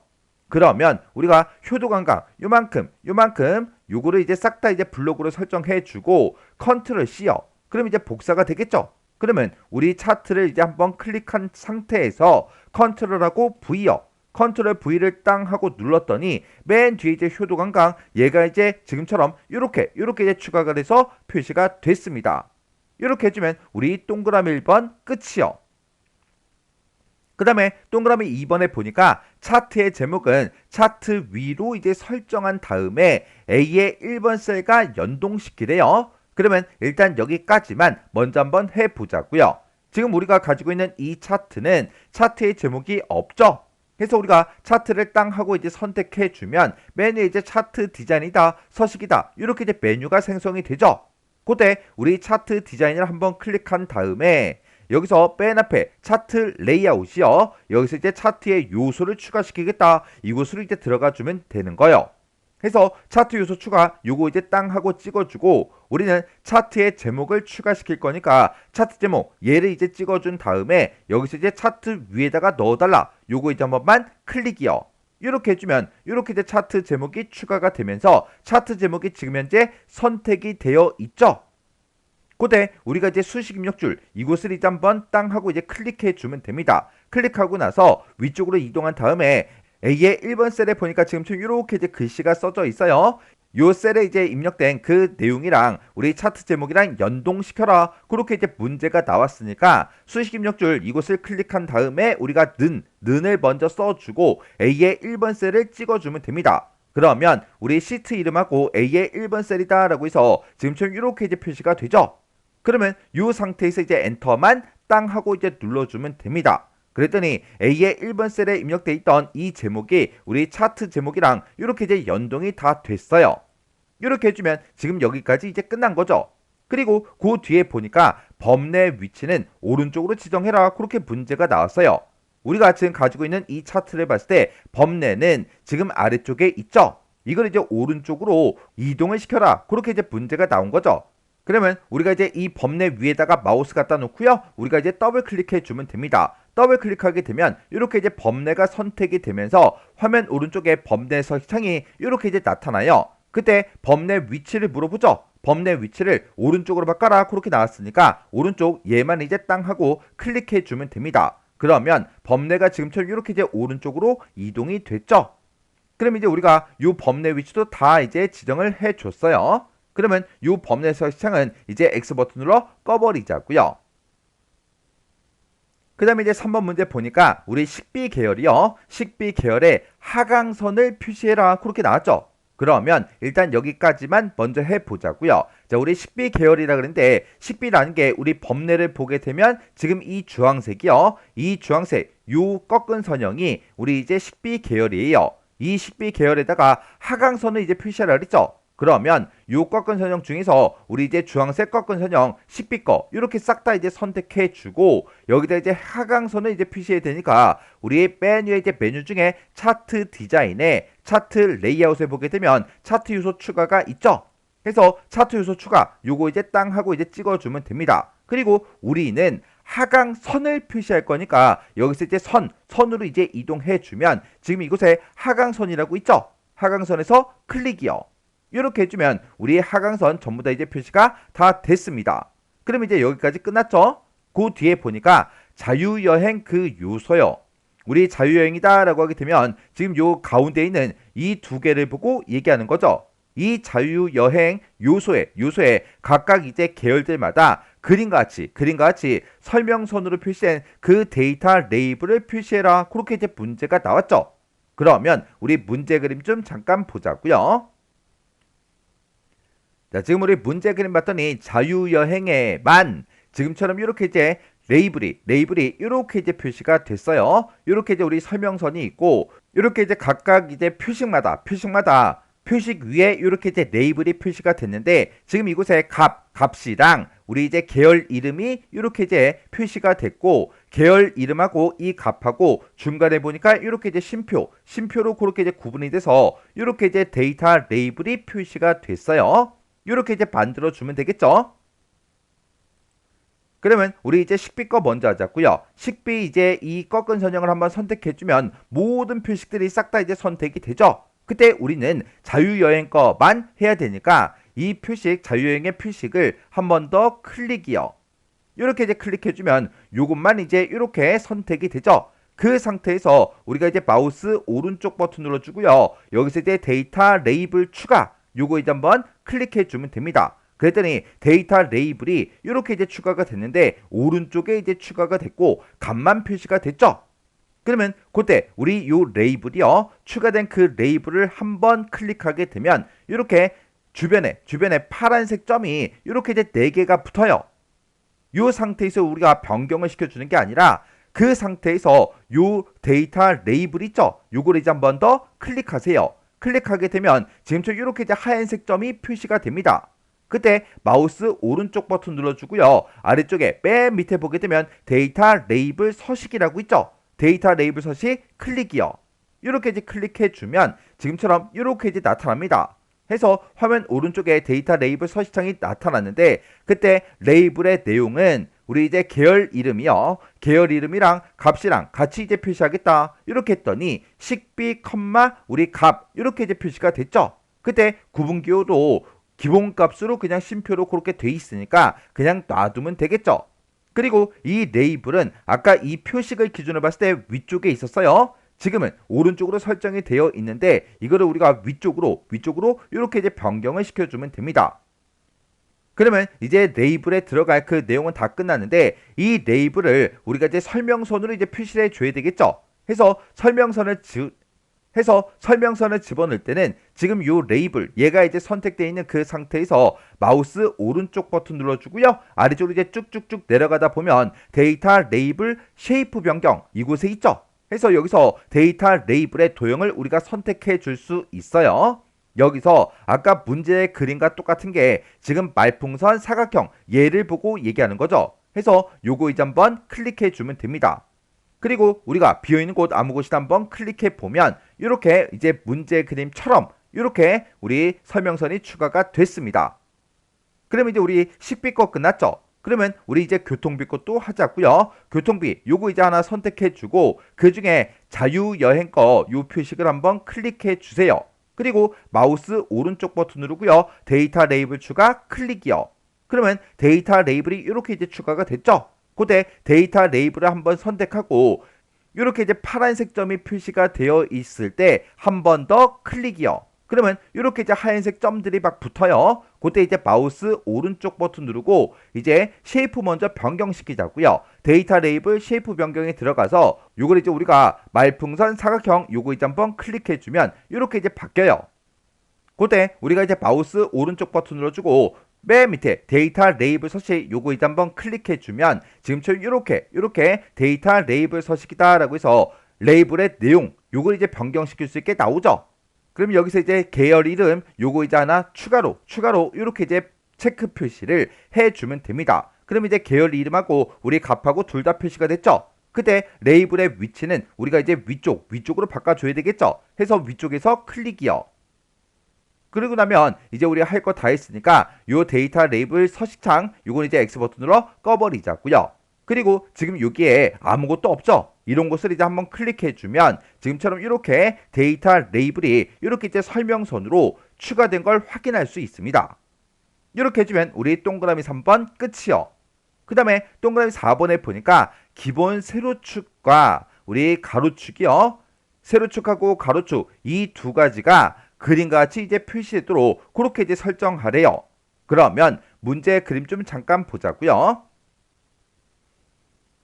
그러면 우리가 효도 관광 요만큼 요거를 이제 싹 다 이제 블록으로 설정해 주고 컨트롤 C요. 그럼 이제 복사가 되겠죠. 그러면 우리 차트를 이제 한번 클릭한 상태에서 컨트롤하고 V요. 컨트롤 V를 땅 하고 눌렀더니 맨 뒤에 이제 효도 관광 얘가 이제 지금처럼 이렇게 이제 추가가 돼서 표시가 됐습니다. 이렇게 해주면 우리 동그라미 1번 끝이요. 그 다음에 동그라미 2번에 보니까 차트의 제목은 차트 위로 이제 설정한 다음에 A의 1번 셀과 연동시키래요. 그러면 일단 여기까지만 먼저 한번 해보자고요. 지금 우리가 가지고 있는 이 차트는 차트의 제목이 없죠. 그래서 우리가 차트를 땅 하고 이제 선택해주면 맨 위에 이제 차트 디자인이다, 서식이다 이렇게 이제 메뉴가 생성이 되죠. 그때 우리 차트 디자인을 한번 클릭한 다음에 여기서 맨 앞에 차트 레이아웃이요. 여기서 이제 차트의 요소를 추가시키겠다. 이곳으로 이제 들어가 주면 되는 거예요. 해서 차트 요소 추가 요거 이제 땅 하고 찍어주고 우리는 차트의 제목을 추가시킬 거니까 차트 제목 얘를 이제 찍어준 다음에 여기서 이제 차트 위에다가 넣어달라. 요거 이제 한 번만 클릭이요. 이렇게 해주면 이렇게 이제 차트 제목이 추가가 되면서 차트 제목이 지금 현재 선택이 되어 있죠. 그때 우리가 이제 수식 입력줄 이곳을 이제 한번 땅 하고 이제 클릭해 주면 됩니다. 클릭하고 나서 위쪽으로 이동한 다음에 A의 1번 셀에 보니까 지금처럼 이렇게 이제 글씨가 써져 있어요. 요 셀에 이제 입력된 그 내용이랑 우리 차트 제목이랑 연동시켜라. 그렇게 이제 문제가 나왔으니까 수식 입력줄 이곳을 클릭한 다음에 우리가 는을 먼저 써주고 A의 1번 셀을 찍어주면 됩니다. 그러면 우리 시트 이름하고 A의 1번 셀이다 라고 해서 지금처럼 이렇게 이제 표시가 되죠. 그러면 이 상태에서 이제 엔터만 땅 하고 이제 눌러주면 됩니다. 그랬더니 A의 1번 셀에 입력돼 있던 이 제목이 우리 차트 제목이랑 이렇게 이제 연동이 다 됐어요. 이렇게 해주면 지금 여기까지 이제 끝난 거죠. 그리고 그 뒤에 보니까 범례 위치는 오른쪽으로 지정해라. 그렇게 문제가 나왔어요. 우리가 지금 가지고 있는 이 차트를 봤을 때 범례는 지금 아래쪽에 있죠. 이걸 이제 오른쪽으로 이동을 시켜라. 그렇게 이제 문제가 나온 거죠. 그러면 우리가 이제 이 범례 위에다가 마우스 갖다 놓고요. 우리가 이제 더블 클릭해 주면 됩니다. 더블 클릭하게 되면 이렇게 이제 범례가 선택이 되면서 화면 오른쪽에 범례 서식창이 이렇게 이제 나타나요. 그때 범례 위치를 물어보죠. 범례 위치를 오른쪽으로 바꿔라. 그렇게 나왔으니까 오른쪽 얘만 이제 땅 하고 클릭해 주면 됩니다. 그러면 범례가 지금처럼 이렇게 이제 오른쪽으로 이동이 됐죠. 그럼 이제 우리가 이 범례 위치도 다 이제 지정을 해 줬어요. 그러면 이 범례 서식창은 이제 X 버튼으로 꺼버리자고요. 그 다음에 이제 3번 문제 보니까 우리 식비 계열이요. 식비 계열에 하강선을 표시해라. 그렇게 나왔죠. 그러면 일단 여기까지만 먼저 해보자고요. 자, 우리 식비 계열이라 그랬는데 식비라는 게 우리 범례를 보게 되면 지금 이 주황색이요. 이 주황색 요 꺾은 선형이 우리 이제 식비 계열이에요. 이 식비 계열에다가 하강선을 이제 표시하라 그랬죠. 그러면 요 꺾은 선형 중에서 우리 이제 주황색 꺾은 선형 식비 거 이렇게 싹 다 이제 선택해 주고 여기다 이제 하강선을 이제 표시해야 되니까 우리 메뉴의 이제 메뉴 중에 차트 디자인에 차트 레이아웃에 보게 되면 차트 요소 추가가 있죠. 그래서 차트 요소 추가 요거 이제 땅 하고 이제 찍어주면 됩니다. 그리고 우리는 하강선을 표시할 거니까 여기서 이제 선으로 이제 이동해 주면 지금 이곳에 하강선이라고 있죠. 하강선에서 클릭이요. 이렇게 해주면 우리의 하강선 전부 다 이제 표시가 다 됐습니다. 그럼 이제 여기까지 끝났죠? 그 뒤에 보니까 자유여행 그 요소요. 우리 자유여행이다 라고 하게 되면 지금 요 가운데 있는 이 두 개를 보고 얘기하는 거죠. 이 자유여행 요소에 각각 이제 계열들마다 그림과 같이 설명선으로 표시된 그 데이터 레이블을 표시해라. 그렇게 이제 문제가 나왔죠. 그러면 우리 문제 그림 좀 잠깐 보자고요. 자, 지금 우리 문제 그림 봤더니 자유여행에만 지금처럼 이렇게 이제 레이블이 이렇게 이제 표시가 됐어요. 이렇게 이제 우리 설명선이 있고 이렇게 이제 각각 이제 표식마다 표식 위에 이렇게 이제 레이블이 표시가 됐는데 지금 이곳에 값이랑 우리 이제 계열 이름이 이렇게 이제 표시가 됐고 계열 이름하고 이 값하고 중간에 보니까 이렇게 이제 심표로 그렇게 이제 구분이 돼서 이렇게 이제 데이터 레이블이 표시가 됐어요. 이렇게 이제 만들어 주면 되겠죠. 그러면 우리 이제 식비 거 먼저 하자고요. 식비 이제 이 꺾은 선형을 한번 선택해 주면 모든 표식들이 싹 다 이제 선택이 되죠. 그때 우리는 자유여행 거만 해야 되니까 이 표식 자유여행의 표식을 한 번 더 클릭이요. 이렇게 이제 클릭해 주면 요것만 이제 이렇게 선택이 되죠. 그 상태에서 우리가 이제 마우스 오른쪽 버튼 눌러주고요. 여기서 이제 데이터 레이블 추가 요거 이제 한번 클릭해 주면 됩니다. 그랬더니 데이터 레이블이 이렇게 이제 추가가 됐는데 오른쪽에 이제 추가가 됐고 값만 표시가 됐죠. 그러면 그때 우리 요 레이블이요 추가된 그 레이블을 한번 클릭하게 되면 이렇게 주변에 파란색 점이 이렇게 이제 4개가 붙어요. 요 상태에서 우리가 변경을 시켜주는 게 아니라 그 상태에서 요 데이터 레이블 있죠. 요걸 이제 한번 더 클릭하세요. 클릭하게 되면 지금처럼 이렇게 이제 하얀색 점이 표시가 됩니다. 그때 마우스 오른쪽 버튼 눌러주고요. 아래쪽에 맨 밑에 보게 되면 데이터 레이블 서식이라고 있죠. 데이터 레이블 서식 클릭이요. 이렇게 이제 클릭해주면 지금처럼 이렇게 이제 나타납니다. 해서 화면 오른쪽에 데이터 레이블 서식창이 나타났는데 그때 레이블의 내용은 우리 이제 계열 이름이요. 계열 이름이랑 값이랑 같이 이제 표시하겠다. 이렇게 했더니 식비, 우리 값 이렇게 이제 표시가 됐죠. 그때 구분기호도 기본값으로 그냥 심표로 그렇게 돼 있으니까 그냥 놔두면 되겠죠. 그리고 이 레이블은 아까 이 표식을 기준으로 봤을 때 위쪽에 있었어요. 지금은 오른쪽으로 설정이 되어 있는데 이거를 우리가 위쪽으로 이렇게 이제 변경을 시켜주면 됩니다. 그러면 이제 레이블에 들어갈 그 내용은 다 끝났는데 이 레이블을 우리가 이제 설명선으로 이제 표시를 해줘야 되겠죠. 해서 설명선을 집어넣을 때는 지금 요 레이블 얘가 이제 선택되어 있는 그 상태에서 마우스 오른쪽 버튼 눌러주고요. 아래쪽으로 이제 쭉쭉쭉 내려가다 보면 데이터 레이블 쉐이프 변경 이곳에 있죠. 해서 여기서 데이터 레이블의 도형을 우리가 선택해 줄 수 있어요. 여기서 아까 문제의 그림과 똑같은 게 지금 말풍선 사각형 얘를 보고 얘기하는 거죠. 해서 요거 이제 한번 클릭해 주면 됩니다. 그리고 우리가 비어있는 곳 아무 곳이나 한번 클릭해 보면 이렇게 이제 문제 그림처럼 이렇게 우리 설명선이 추가가 됐습니다. 그러면 이제 우리 식비 거 끝났죠? 그러면 우리 이제 교통비 것도 하자고요. 교통비 요거 이제 하나 선택해 주고 그 중에 자유여행 거 요 표식을 한번 클릭해 주세요. 그리고 마우스 오른쪽 버튼 누르고요. 데이터 레이블 추가 클릭이요. 그러면 데이터 레이블이 이렇게 이제 추가가 됐죠? 그때 데이터 레이블을 한번 선택하고 이렇게 이제 파란색 점이 표시가 되어 있을 때 한 번 더 클릭이요. 그러면 이렇게 이제 하얀색 점들이 막 붙어요. 그때 이제 마우스 오른쪽 버튼 누르고 이제 쉐이프 먼저 변경시키자고요. 데이터 레이블 쉐이프 변경에 들어가서 요걸 이제 우리가 말풍선 사각형 요거 이제 한번 클릭해 주면 이렇게 이제 바뀌어요. 그때 우리가 이제 마우스 오른쪽 버튼 눌러주고 맨 밑에 데이터 레이블 서식 요거 이제 한번 클릭해 주면 지금처럼 이렇게 데이터 레이블 서식이다 라고 해서 레이블의 내용 요걸 이제 변경시킬 수 있게 나오죠. 그럼 여기서 이제 계열 이름 요거 이제 하나 추가로 이렇게 이제 체크 표시를 해주면 됩니다. 그럼 이제 계열 이름하고 우리 값하고 둘 다 표시가 됐죠. 그때 레이블의 위치는 우리가 이제 위쪽으로 바꿔줘야 되겠죠. 해서 위쪽에서 클릭이요. 그러고 나면 이제 우리 할 거 다 했으니까 요 데이터 레이블 서식창 요건 이제 X 버튼으로 꺼버리자고요. 그리고 지금 여기에 아무것도 없죠. 이런 곳을 이제 한번 클릭해 주면 지금처럼 이렇게 데이터 레이블이 이렇게 이제 설명선으로 추가된 걸 확인할 수 있습니다. 이렇게 해주면 우리 동그라미 3번 끝이요. 그 다음에 동그라미 4번에 보니까 기본 세로축과 우리 가로축이요. 세로축하고 가로축 이 두 가지가 그림과 같이 이제 표시되도록 그렇게 이제 설정하래요. 그러면 문제 그림 좀 잠깐 보자고요.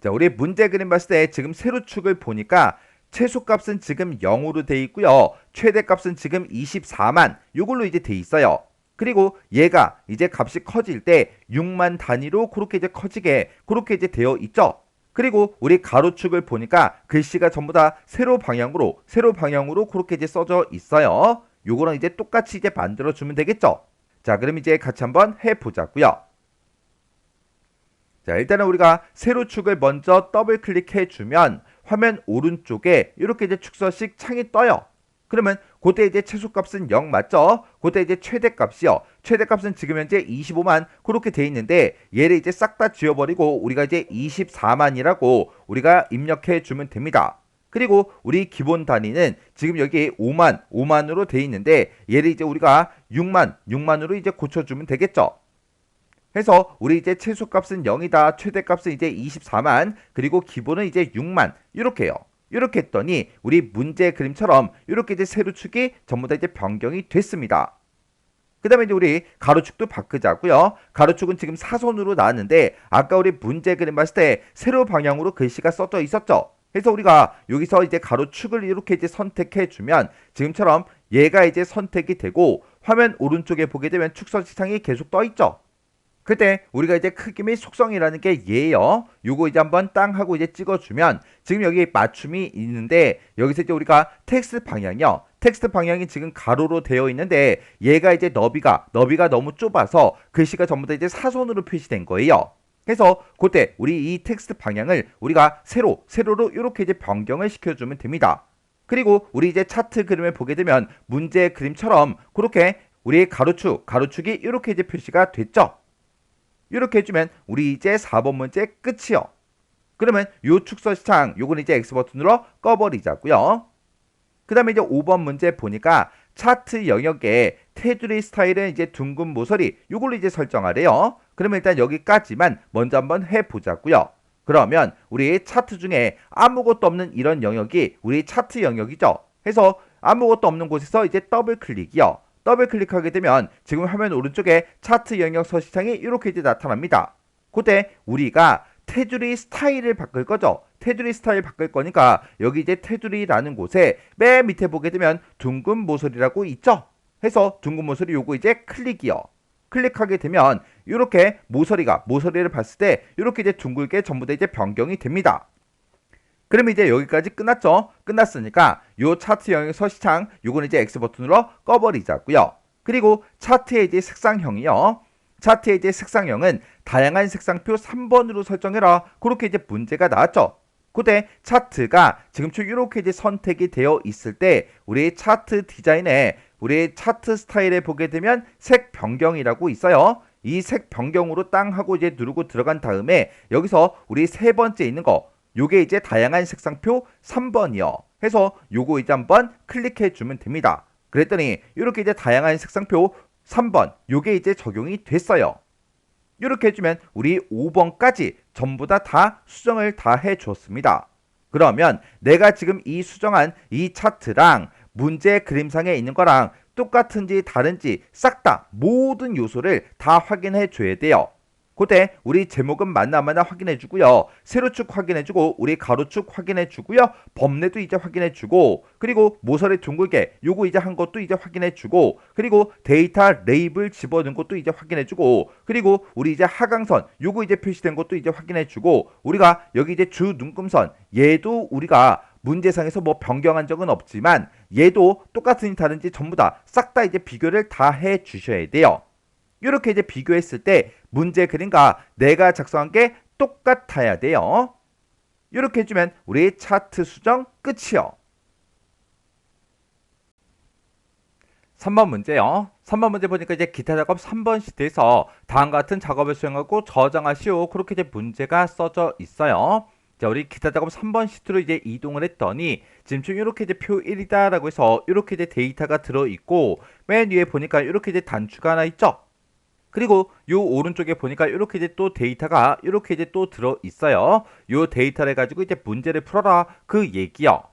자, 우리 문제 그림 봤을 때 지금 세로축을 보니까 최소값은 지금 0으로 돼 있고요. 최대값은 지금 24만 요걸로 이제 돼 있어요. 그리고 얘가 이제 값이 커질 때 6만 단위로 그렇게 이제 커지게 그렇게 이제 되어 있죠. 그리고 우리 가로축을 보니까 글씨가 전부 다 세로 방향으로 그렇게 이제 써져 있어요. 요거랑 이제 똑같이 이제 만들어 주면 되겠죠. 자, 그럼 이제 같이 한번 해 보자고요. 자, 일단은 우리가 세로축을 먼저 더블 클릭해 주면 화면 오른쪽에 이렇게 이제 축서식 창이 떠요. 그러면 그때 이제 최소값은 0 맞죠? 그때 이제 최대값이요. 최대값은 지금 현재 25만 그렇게 돼 있는데 얘를 이제 싹 다 지워버리고 우리가 이제 24만이라고 우리가 입력해 주면 됩니다. 그리고 우리 기본 단위는 지금 여기 5만으로 돼 있는데 얘를 이제 우리가 6만으로 이제 고쳐주면 되겠죠. 해서 우리 이제 최소값은 0이다. 최대값은 이제 24만 그리고 기본은 이제 6만 이렇게요. 이렇게 했더니 우리 문제 그림처럼 이렇게 이제 세로축이 전부 다 이제 변경이 됐습니다. 그 다음에 이제 우리 가로축도 바꾸자고요. 가로축은 지금 사선으로 나왔는데 아까 우리 문제 그림 봤을 때 세로 방향으로 글씨가 써져 있었죠. 그래서 우리가 여기서 이제 가로축을 이렇게 이제 선택해 주면 지금처럼 얘가 이제 선택이 되고 화면 오른쪽에 보게 되면 축서식창이 계속 떠 있죠. 그때 우리가 이제 크기 및 속성이라는 게 얘예요. 요거 이제 한번 땅 하고 이제 찍어주면 지금 여기 맞춤이 있는데 여기서 이제 우리가 텍스트 방향이요. 텍스트 방향이 지금 가로로 되어 있는데 얘가 이제 너비가 너무 좁아서 글씨가 전부 다 이제 사선으로 표시된 거예요. 그래서 그때 우리 이 텍스트 방향을 우리가 세로로 이렇게 이제 변경을 시켜주면 됩니다. 그리고 우리 이제 차트 그림을 보게 되면 문제 그림처럼 그렇게 우리 가로축이 이렇게 이제 표시가 됐죠. 이렇게 해주면 우리 이제 4번 문제 끝이요. 그러면 요 축서시창 요건 이제 X 버튼으로 꺼버리자고요. 그 다음에 이제 5번 문제 보니까 차트 영역에 테두리 스타일은 이제 둥근 모서리 요걸로 이제 설정하래요. 그러면 일단 여기까지만 먼저 한번 해보자고요. 그러면 우리 차트 중에 아무것도 없는 이런 영역이 우리 차트 영역이죠. 해서 아무것도 없는 곳에서 이제 더블 클릭이요. 더블 클릭하게 되면 지금 화면 오른쪽에 차트 영역 서식창이 이렇게 이제 나타납니다. 그때 우리가 테두리 스타일을 바꿀 거죠. 테두리 스타일 바꿀 거니까 여기 이제 테두리라는 곳에 맨 밑에 보게 되면 둥근 모서리라고 있죠. 해서 둥근 모서리 요거 이제 클릭이요. 클릭하게 되면 이렇게 모서리를 봤을 때 이렇게 이제 둥글게 전부 다 이제 변경이 됩니다. 그러면 이제 여기까지 끝났죠? 끝났으니까 요 차트 영역 서식창 요거는 이제 X 버튼으로 꺼버리자고요. 그리고 차트의 이제 색상형이요. 차트의 이제 색상형은 다양한 색상표 3번으로 설정해라. 그렇게 이제 문제가 나왔죠. 그때 차트가 지금처럼 이렇게 이제 선택이 되어 있을 때 우리 차트 디자인에 우리 차트 스타일에 보게 되면 색 변경이라고 있어요. 이 색 변경으로 땅 하고 이제 누르고 들어간 다음에 여기서 우리 세 번째 있는 거 요게 이제 다양한 색상표 3번이요. 해서 요거 이제 한번 클릭해 주면 됩니다. 그랬더니 이렇게 이제 다양한 색상표 3번 요게 이제 적용이 됐어요. 이렇게 해주면 우리 5번까지 전부 다 수정을 다 해줬습니다. 그러면 내가 지금 이 수정한 이 차트랑 문제 그림상에 있는 거랑 똑같은지 다른지 싹 다 모든 요소를 다 확인해 줘야 돼요. 그때 우리 제목은 맞나 확인해 주고요. 세로축 확인해 주고 우리 가로축 확인해 주고요. 범례도 이제 확인해 주고 그리고 모서리 둥글게 요거 이제 한 것도 이제 확인해 주고 그리고 데이터 레이블 집어넣은 것도 이제 확인해 주고 그리고 우리 이제 하강선 요거 이제 표시된 것도 이제 확인해 주고 우리가 여기 이제 주 눈금선 얘도 우리가 문제상에서 뭐 변경한 적은 없지만 얘도 똑같은지 다른지 전부 다 싹 다 이제 비교를 다 해 주셔야 돼요. 이렇게 이제 비교했을 때 문제 그림과 내가 작성한 게 똑같아야 돼요. 이렇게 해주면 우리 차트 수정 끝이요. 3번 문제요. 3번 문제 보니까 이제 기타 작업 3번 시트에서 다음과 같은 작업을 수행하고 저장하시오. 그렇게 이제 문제가 써져 있어요. 자, 우리 기타 작업 3번 시트로 이제 이동을 했더니 지금 이렇게 이제 표 1이다라고 해서 이렇게 이제 데이터가 들어 있고 맨 위에 보니까 이렇게 이제 단추가 하나 있죠. 그리고 요 오른쪽에 보니까 이렇게 이제 또 데이터가 이렇게 이제 또 들어 있어요. 요 데이터를 가지고 이제 문제를 풀어라 그 얘기요.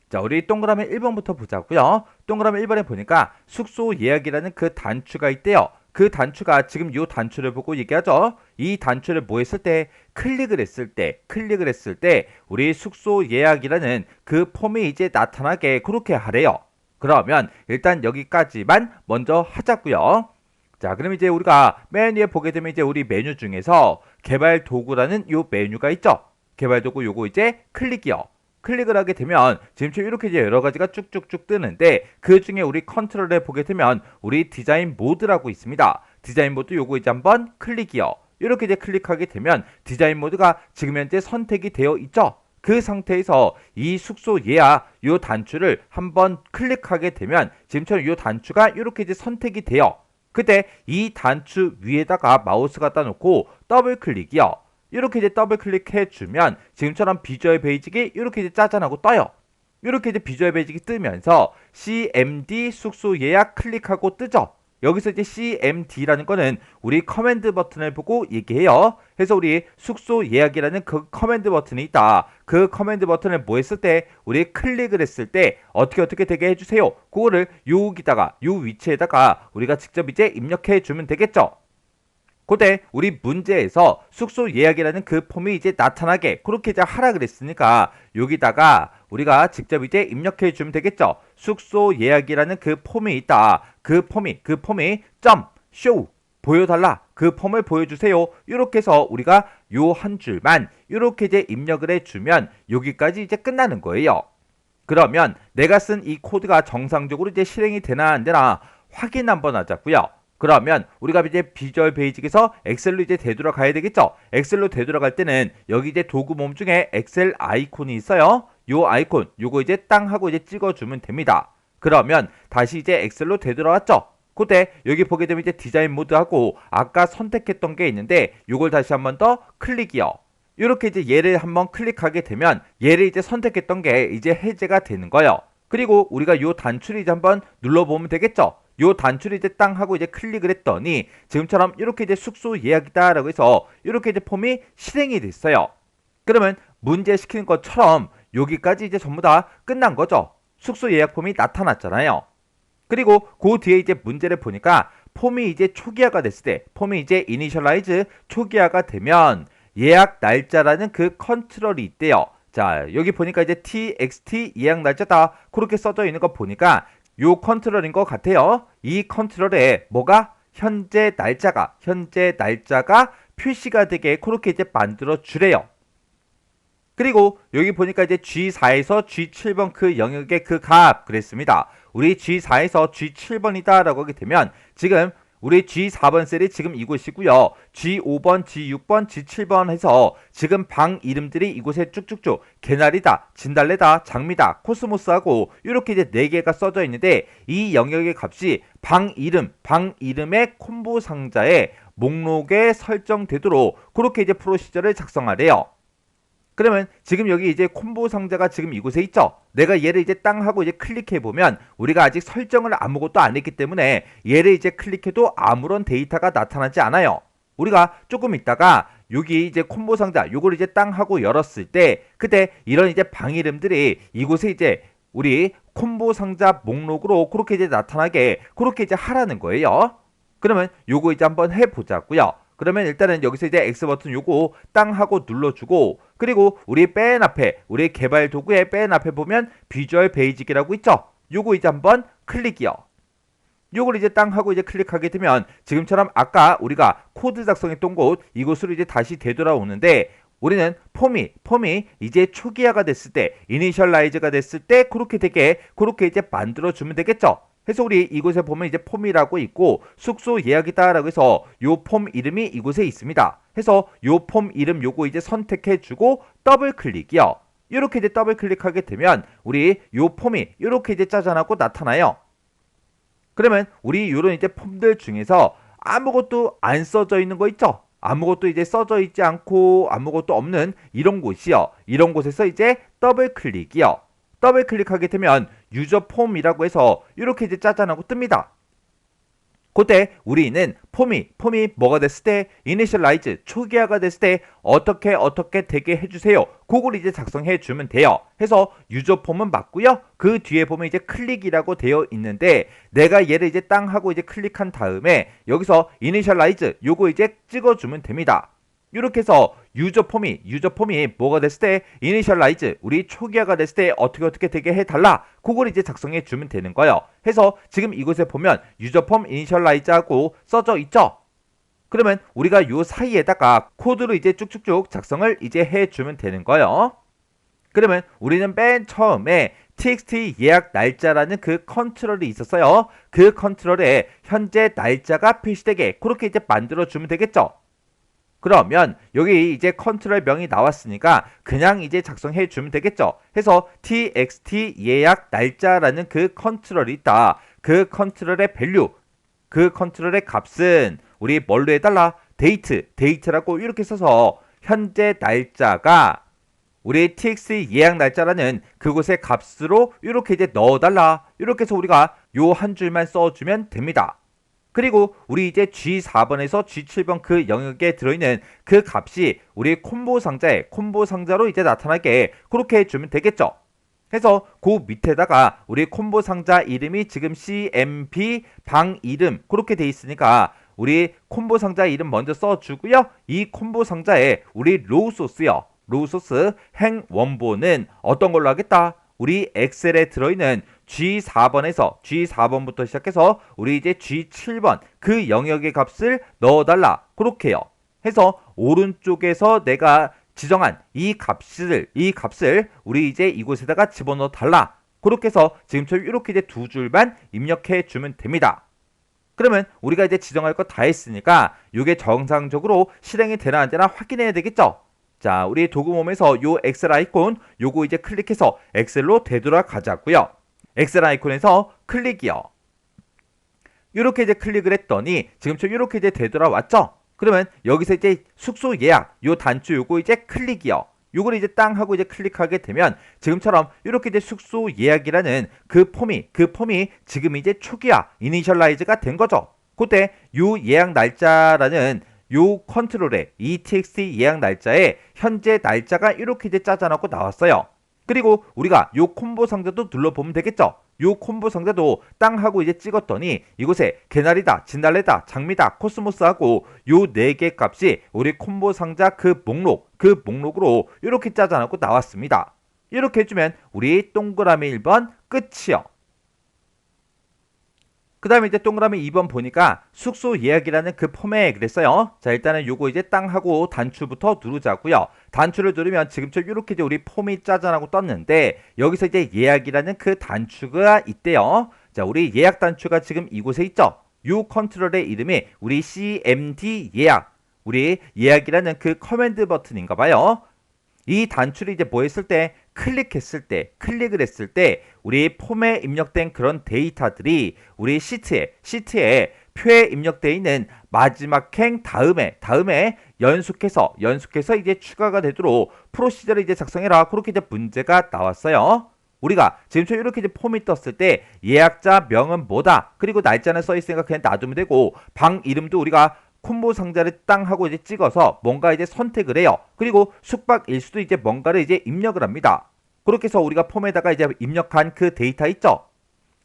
자, 우리 동그라미 1번부터 보자고요. 동그라미 1번에 보니까 숙소 예약이라는 그 단추가 있대요. 그 단추가 지금 요 단추를 보고 얘기하죠. 이 단추를 뭐 했을 때 클릭을 했을 때 우리 숙소 예약이라는 그 폼이 이제 나타나게 그렇게 하래요. 그러면 일단 여기까지만 먼저 하자고요. 자, 그럼 이제 우리가 맨 위에 보게 되면 이제 우리 메뉴 중에서 개발 도구라는 요 메뉴가 있죠. 개발 도구 요거 이제 클릭이요. 클릭을 하게 되면 지금 이렇게 이제 여러 가지가 쭉쭉쭉 뜨는데 그 중에 우리 컨트롤에 보게 되면 우리 디자인 모드라고 있습니다. 디자인 모드 요거 이제 한번 클릭이요. 이렇게 이제 클릭하게 되면 디자인 모드가 지금 현재 선택이 되어 있죠. 그 상태에서 이 숙소 예약 요 단추를 한번 클릭하게 되면 지금처럼 요 단추가 이렇게 이제 선택이 돼요. 그때 이 단추 위에다가 마우스 갖다 놓고 더블 클릭이요. 이렇게 이제 더블 클릭해 주면 지금처럼 비주얼 베이직이 이렇게 이제 짜잔하고 떠요. 이렇게 이제 비주얼 베이직이 뜨면서 CMD 숙소 예약 클릭하고 뜨죠. 여기서 이제 CMD라는 거는 우리 커맨드 버튼을 보고 얘기해요. 그래서 우리 숙소 예약이라는 그 커맨드 버튼이 있다. 그 커맨드 버튼을 뭐 했을 때 우리 클릭을 했을 때 어떻게 되게 해주세요. 그거를 여기다가 요 위치에다가 우리가 직접 이제 입력해 주면 되겠죠. 그때 우리 문제에서 숙소 예약이라는 그 폼이 이제 나타나게 그렇게 이제 하라 그랬으니까 여기다가 우리가 직접 이제 입력해 주면 되겠죠. 숙소 예약이라는 그 폼이 있다. 그 폼이 점 쇼 보여달라. 그 폼을 보여주세요. 이렇게 해서 우리가 요 한 줄만 이렇게 이제 입력을 해주면 여기까지 이제 끝나는 거예요. 그러면 내가 쓴 이 코드가 정상적으로 이제 실행이 되나 안 되나 확인 한번 하자고요. 그러면 우리가 이제 비주얼 베이직에서 엑셀로 이제 되돌아가야 되겠죠. 엑셀로 되돌아갈 때는 여기 이제 도구 모음 중에 엑셀 아이콘이 있어요. 요 아이콘 요거 이제 땅 하고 이제 찍어주면 됩니다. 그러면 다시 이제 엑셀로 되돌아왔죠. 그때 여기 보게 되면 이제 디자인 모드하고 아까 선택했던 게 있는데 요걸 다시 한번 더 클릭이요. 이렇게 이제 얘를 한번 클릭하게 되면 얘를 이제 선택했던 게 이제 해제가 되는 거예요. 그리고 우리가 요 단추를 이제 한번 눌러보면 되겠죠. 요 단추를 이제 땅 하고 이제 클릭을 했더니 지금처럼 이렇게 이제 숙소 예약이다 라고 해서 이렇게 이제 폼이 실행이 됐어요. 그러면 문제 시키는 것처럼 여기까지 이제 전부 다 끝난 거죠. 숙소 예약 폼이 나타났잖아요. 그리고 그 뒤에 이제 문제를 보니까 폼이 이제 초기화가 됐을 때, 폼이 이제 이니셜라이즈 초기화가 되면 예약 날짜라는 그 컨트롤이 있대요. 자, 여기 보니까 이제 txt 예약 날짜다 그렇게 써져 있는 거 보니까 요 컨트롤인 것 같아요. 이 컨트롤에 뭐가 현재 날짜가 표시가 되게 그렇게 이제 만들어 주래요. 그리고 여기 보니까 이제 G4에서 G7번 그 영역의 그 값 그랬습니다. 우리 G4에서 G7번이다 라고 하게 되면 지금 우리 G4번 셀이 지금 이곳이고요. G5번, G6번, G7번 해서 지금 방 이름들이 이곳에 쭉쭉쭉 개나리다, 진달래다, 장미다, 코스모스하고 이렇게 이제 4개가 써져 있는데 이 영역의 값이 방 이름의 콤보 상자의 목록에 설정되도록 그렇게 이제 프로시저를 작성하래요. 그러면 지금 여기 이제 콤보 상자가 지금 이곳에 있죠. 내가 얘를 이제 땅 하고 이제 클릭해 보면 우리가 아직 설정을 아무것도 안 했기 때문에 얘를 이제 클릭해도 아무런 데이터가 나타나지 않아요. 우리가 조금 있다가 여기 이제 콤보 상자 요걸 이제 땅 하고 열었을 때 그때 이런 이제 방 이름들이 이곳에 이제 우리 콤보 상자 목록으로 그렇게 이제 나타나게 그렇게 이제 하라는 거예요. 그러면 요거 이제 한번 해보자고요. 그러면 일단은 여기서 이제 X 버튼 요거 땅 하고 눌러주고 그리고 우리 맨 앞에 우리 개발 도구의 맨 앞에 보면 비주얼 베이직이라고 있죠. 요거 이제 한번 클릭이요. 요걸 이제 땅 하고 이제 클릭하게 되면 지금처럼 아까 우리가 코드 작성했던 곳 이곳으로 이제 다시 되돌아오는데 우리는 폼이 이제 초기화가 됐을 때 이니셜라이즈가 됐을 때 그렇게 되게 그렇게 이제 만들어 주면 되겠죠. 그래서 우리 이곳에 보면 이제 폼이라고 있고 숙소 예약이다 라고 해서 요 폼 이름이 이곳에 있습니다. 해서 요 폼 이름 요거 이제 선택해 주고 더블 클릭이요. 이렇게 이제 더블 클릭하게 되면 우리 요 폼이 이렇게 이제 짜잔하고 나타나요. 그러면 우리 요런 이제 폼들 중에서 아무것도 안 써져 있는 거 있죠? 아무것도 이제 써져 있지 않고 아무것도 없는 이런 곳이요. 이런 곳에서 이제 더블 클릭이요. 더블 클릭하게 되면 유저 폼이라고 해서 이렇게 이제 짜잔하고 뜹니다. 그때 우리는 폼이 뭐가 됐을 때 이니셜라이즈 초기화가 됐을 때 어떻게 되게 해주세요. 그걸 이제 작성해 주면 돼요. 해서 유저 폼은 맞고요. 그 뒤에 보면 이제 클릭이라고 되어 있는데 내가 얘를 이제 땅 하고 이제 클릭한 다음에 여기서 이니셜라이즈 요거 이제 찍어주면 됩니다. 이렇게 해서 유저 폼이 뭐가 됐을 때 이니셜라이즈 우리 초기화가 됐을 때 어떻게 되게 해달라 그걸 이제 작성해 주면 되는 거예요. 해서 지금 이곳에 보면 유저 폼 이니셜라이즈 하고 써져 있죠. 그러면 우리가 요 사이에다가 코드로 이제 쭉쭉쭉 작성을 이제 해 주면 되는 거예요. 그러면 우리는 맨 처음에 txt 예약 날짜라는 그 컨트롤이 있었어요. 그 컨트롤에 현재 날짜가 표시되게 그렇게 이제 만들어 주면 되겠죠. 그러면 여기 이제 컨트롤 명이 나왔으니까 그냥 이제 작성해 주면 되겠죠. 해서 txt 예약 날짜라는 그 컨트롤이 있다. 그 컨트롤의 밸류, 그 컨트롤의 값은 우리 뭘로 해달라? 데이트라고 이렇게 써서 현재 날짜가 우리 txt 예약 날짜라는 그곳의 값으로 이렇게 이제 넣어달라. 이렇게 해서 우리가 요 한 줄만 써주면 됩니다. 그리고 우리 이제 G4번에서 G7번 그 영역에 들어있는 그 값이 우리 콤보 상자로 이제 나타나게 그렇게 해주면 되겠죠. 해서 그 밑에다가 우리 콤보 상자 이름이 지금 CMP 방 이름 그렇게 돼 있으니까 우리 콤보 상자 이름 먼저 써주고요. 이 콤보 상자에 우리 로우 소스 행 원본은 어떤 걸로 하겠다? 우리 엑셀에 들어있는 G4번부터 시작해서 우리 이제 G7번 그 영역의 값을 넣어달라 그렇게요. 해서 오른쪽에서 내가 지정한 이 값을 우리 이제 이곳에다가 집어넣어 달라. 그렇게 해서 지금처럼 이렇게 이제 두 줄만 입력해 주면 됩니다. 그러면 우리가 이제 지정할 거 다 했으니까 이게 정상적으로 실행이 되나 안 되나 확인해야 되겠죠. 자, 우리 도구 몸에서 요 엑셀 아이콘 요거 이제 클릭해서 엑셀로 되돌아가자고요. 엑셀 아이콘에서 클릭이요. 이렇게 이제 클릭을 했더니 지금처럼 이렇게 이제 되돌아왔죠. 그러면 여기서 이제 숙소 예약 요 단추 요거 이제 클릭이요. 요걸 이제 땅 하고 이제 클릭하게 되면 지금처럼 이렇게 이제 숙소 예약이라는 그 폼이 지금 이제 초기화 이니셜라이즈가 된 거죠. 그때 요 예약 날짜라는 요 컨트롤에 ETXT 예약 날짜에 현재 날짜가 이렇게 이제 짜져놓고 나왔어요. 그리고 우리가 요 콤보 상자도 눌러보면 되겠죠. 요 콤보 상자도 땅 하고 이제 찍었더니 이곳에 개나리다, 진달래다, 장미다, 코스모스하고 요 4개 값이 우리 콤보 상자 그 목록으로 이렇게 짜져놓고 나왔습니다. 이렇게 해주면 우리 동그라미 1번 끝이요. 그 다음에 이제 동그라미 2번 보니까 숙소 예약이라는 그 폼에 그랬어요. 자, 일단은 요거 이제 땅하고 단추부터 누르자고요. 단추를 누르면 지금처럼 이렇게 이제 우리 폼이 짜잔하고 떴는데 여기서 이제 예약이라는 그 단추가 있대요. 자, 우리 예약 단추가 지금 이곳에 있죠. 요 컨트롤의 이름이 우리 CMD 예약, 우리 예약이라는 그 커맨드 버튼인가 봐요. 이 단추를 이제 뭐 했을 때 클릭을 했을 때 우리 폼에 입력된 그런 데이터들이 우리 시트에 표에 입력되어 있는 마지막 행 다음에 연속해서 이제 추가가 되도록 프로시저를 이제 작성해라. 그렇게 이제 문제가 나왔어요. 우리가 지금 이렇게 이제 폼이 떴을 때 예약자 명은 뭐다. 그리고 날짜는 써 있으니까 그냥 놔두면 되고 방 이름도 우리가 콤보 상자를 땅 하고 이제 찍어서 뭔가 이제 선택을 해요. 그리고 숙박 일수도 이제 뭔가를 이제 입력을 합니다. 그렇게 해서 우리가 폼에다가 이제 입력한 그 데이터 있죠.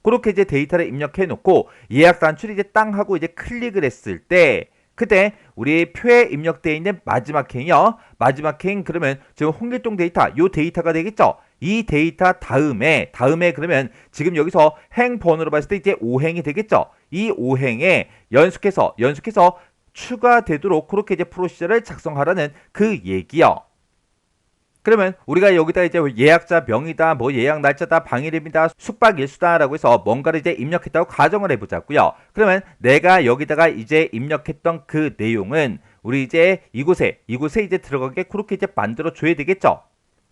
그렇게 이제 데이터를 입력해 놓고 예약 단추를 이제 땅 하고 이제 클릭을 했을 때 그때 우리 표에 입력되어 있는 마지막 행이요. 마지막 행 그러면 지금 홍길동 데이터 요 데이터가 되겠죠. 이 데이터 다음에 그러면 지금 여기서 행 번호로 봤을 때 이제 5행이 되겠죠. 이 5행에 연속해서 추가되도록 그렇게 이제 프로시저를 작성하라는 그 얘기요. 그러면 우리가 여기다 이제 예약자 명이다, 뭐 예약 날짜다, 방 이름이다, 숙박 일수다라고 해서 뭔가를 이제 입력했다고 가정을 해보자고요. 그러면 내가 여기다가 이제 입력했던 그 내용은 우리 이제 이곳에 이제 들어가게 그렇게 이제 만들어 줘야 되겠죠.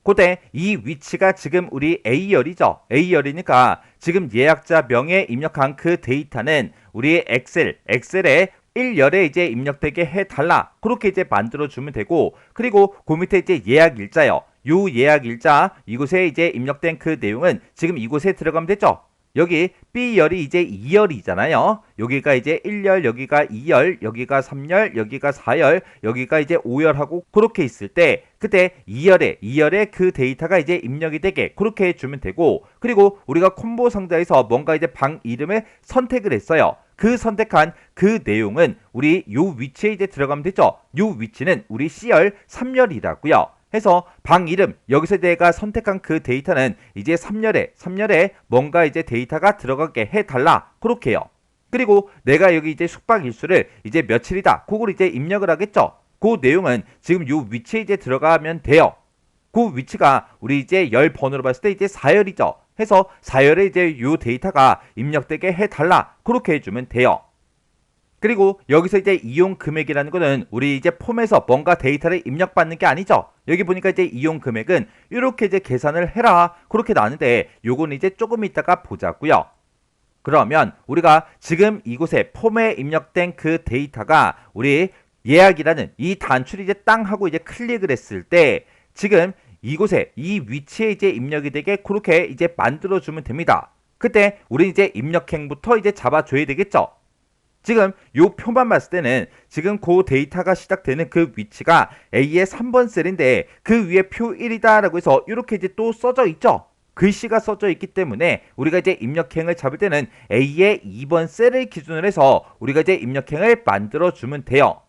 그때 이 위치가 지금 우리 A열이죠. A열이니까 지금 예약자 명에 입력한 그 데이터는 우리 엑셀에 1열에 이제 입력되게 해달라. 그렇게 이제 만들어주면 되고, 그리고 그 밑에 이제 예약 일자요. 요 예약 일자, 이곳에 이제 입력된 그 내용은 지금 이곳에 들어가면 되죠. 여기 B열이 이제 2열이잖아요. 여기가 이제 1열, 여기가 2열, 여기가 3열, 여기가 4열, 여기가 이제 5열하고 그렇게 있을 때 그때 2열에 그 데이터가 이제 입력이 되게 그렇게 해주면 되고, 그리고 우리가 콤보 상자에서 뭔가 이제 방 이름을 선택을 했어요. 그 선택한 그 내용은 우리 요 위치에 이제 들어가면 되죠. 요 위치는 우리 C열 3열이라고요. 해서 방 이름 여기서 내가 선택한 그 데이터는 이제 3열에 뭔가 이제 데이터가 들어가게 해달라. 그렇게요. 그리고 내가 여기 이제 숙박 일수를 이제 며칠이다. 그걸 이제 입력을 하겠죠. 그 내용은 지금 요 위치에 이제 들어가면 돼요. 그 위치가 우리 이제 열 번호로 봤을 때 이제 4열이죠. 해서 4열에 이제 요 데이터가 입력되게 해달라. 그렇게 해주면 돼요. 그리고 여기서 이제 이용 금액이라는 거는 우리 이제 폼에서 뭔가 데이터를 입력받는 게 아니죠. 여기 보니까 이제 이용 금액은 이렇게 이제 계산을 해라. 그렇게 나왔는데 요거는 이제 조금 이따가 보자고요. 그러면 우리가 지금 이곳에 폼에 입력된 그 데이터가 우리 예약이라는 이 단추를 이제 땅 하고 이제 클릭을 했을 때 지금 이곳에 이 위치에 이제 입력이 되게 그렇게 이제 만들어주면 됩니다. 그때 우리 이제 입력행부터 이제 잡아줘야 되겠죠. 지금 요 표만 봤을 때는 지금 그 데이터가 시작되는 그 위치가 A의 3번 셀인데 그 위에 표 1이다 라고 해서 이렇게 이제 또 써져 있죠. 글씨가 써져 있기 때문에 우리가 이제 입력행을 잡을 때는 A의 2번 셀을 기준으로 해서 우리가 이제 입력행을 만들어 주면 돼요.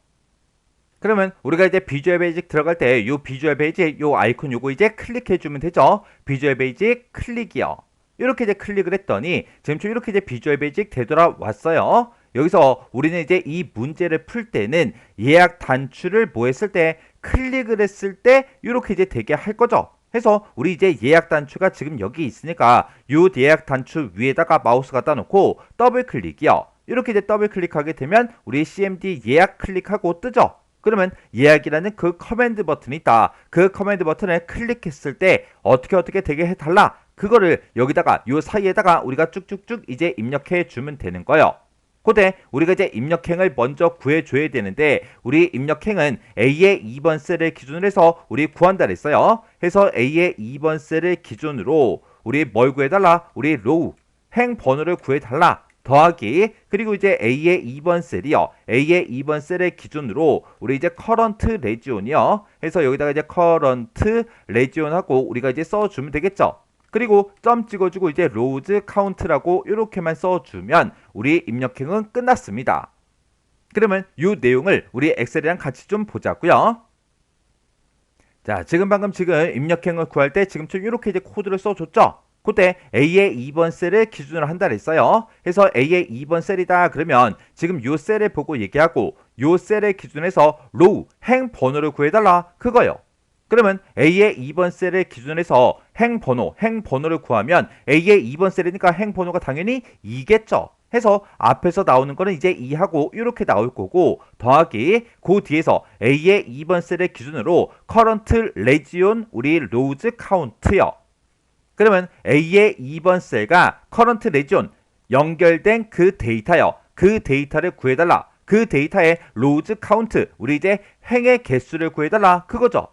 그러면 우리가 이제 비주얼 베이직 들어갈 때 요 비주얼 베이직 요 아이콘 요거 이제 클릭해 주면 되죠. 비주얼 베이직 클릭이요. 이렇게 이제 클릭을 했더니 지금 이렇게 이제 비주얼 베이직 되돌아왔어요. 여기서 우리는 이제 이 문제를 풀 때는 예약 단추를 뭐 했을 때 클릭을 했을 때 이렇게 이제 되게 할 거죠. 해서 우리 이제 예약 단추가 지금 여기 있으니까 요 예약 단추 위에다가 마우스 갖다 놓고 더블 클릭이요. 이렇게 이제 더블 클릭하게 되면 우리 CMD 예약 클릭하고 뜨죠. 그러면 예약이라는 그 커맨드 버튼이 있다. 그 커맨드 버튼을 클릭했을 때 어떻게 되게 해달라. 그거를 여기다가 요 사이에다가 우리가 쭉쭉쭉 이제 입력해 주면 되는 거예요. 그때 우리가 이제 입력행을 먼저 구해줘야 되는데 우리 입력행은 A의 2번 셀을 기준으로 해서 우리 구한다 그랬어요. 해서 A의 2번 셀을 기준으로 우리 뭘 구해달라? 우리 로우 행 번호를 구해달라. 더하기 그리고 이제 A의 2번 셀이요. A의 2번 셀의 기준으로 우리 이제 커런트 레지온이요. 해서 여기다가 이제 커런트 레지온하고 우리가 이제 써주면 되겠죠. 그리고 점 찍어주고 이제 로즈 카운트라고 이렇게만 써주면 우리 입력행은 끝났습니다. 그러면 이 내용을 우리 엑셀이랑 같이 좀 보자고요. 자, 방금 입력행을 구할 때 지금처럼 이렇게 이제 코드를 써줬죠. 그때 A의 2번 셀을 기준으로 한다 그랬어요. 해서 A의 2번 셀이다 그러면 지금 요 셀을 보고 얘기하고 요 셀의 기준에서 로우 행 번호를 구해달라 그거요. 그러면 A의 2번 셀을 기준해서 행 번호를 구하면 A의 2번 셀이니까 행 번호가 당연히 2겠죠. 해서 앞에서 나오는 거는 이제 2하고 이렇게 나올 거고 더하기 그 뒤에서 A의 2번 셀의 기준으로 커런트 레지온 우리 로즈 카운트요. 그러면 A의 2번 셀과 커런트 레지온 연결된 그 데이터요. 그 데이터를 구해달라. 그 데이터의 로즈 카운트 우리 이제 행의 개수를 구해달라 그거죠.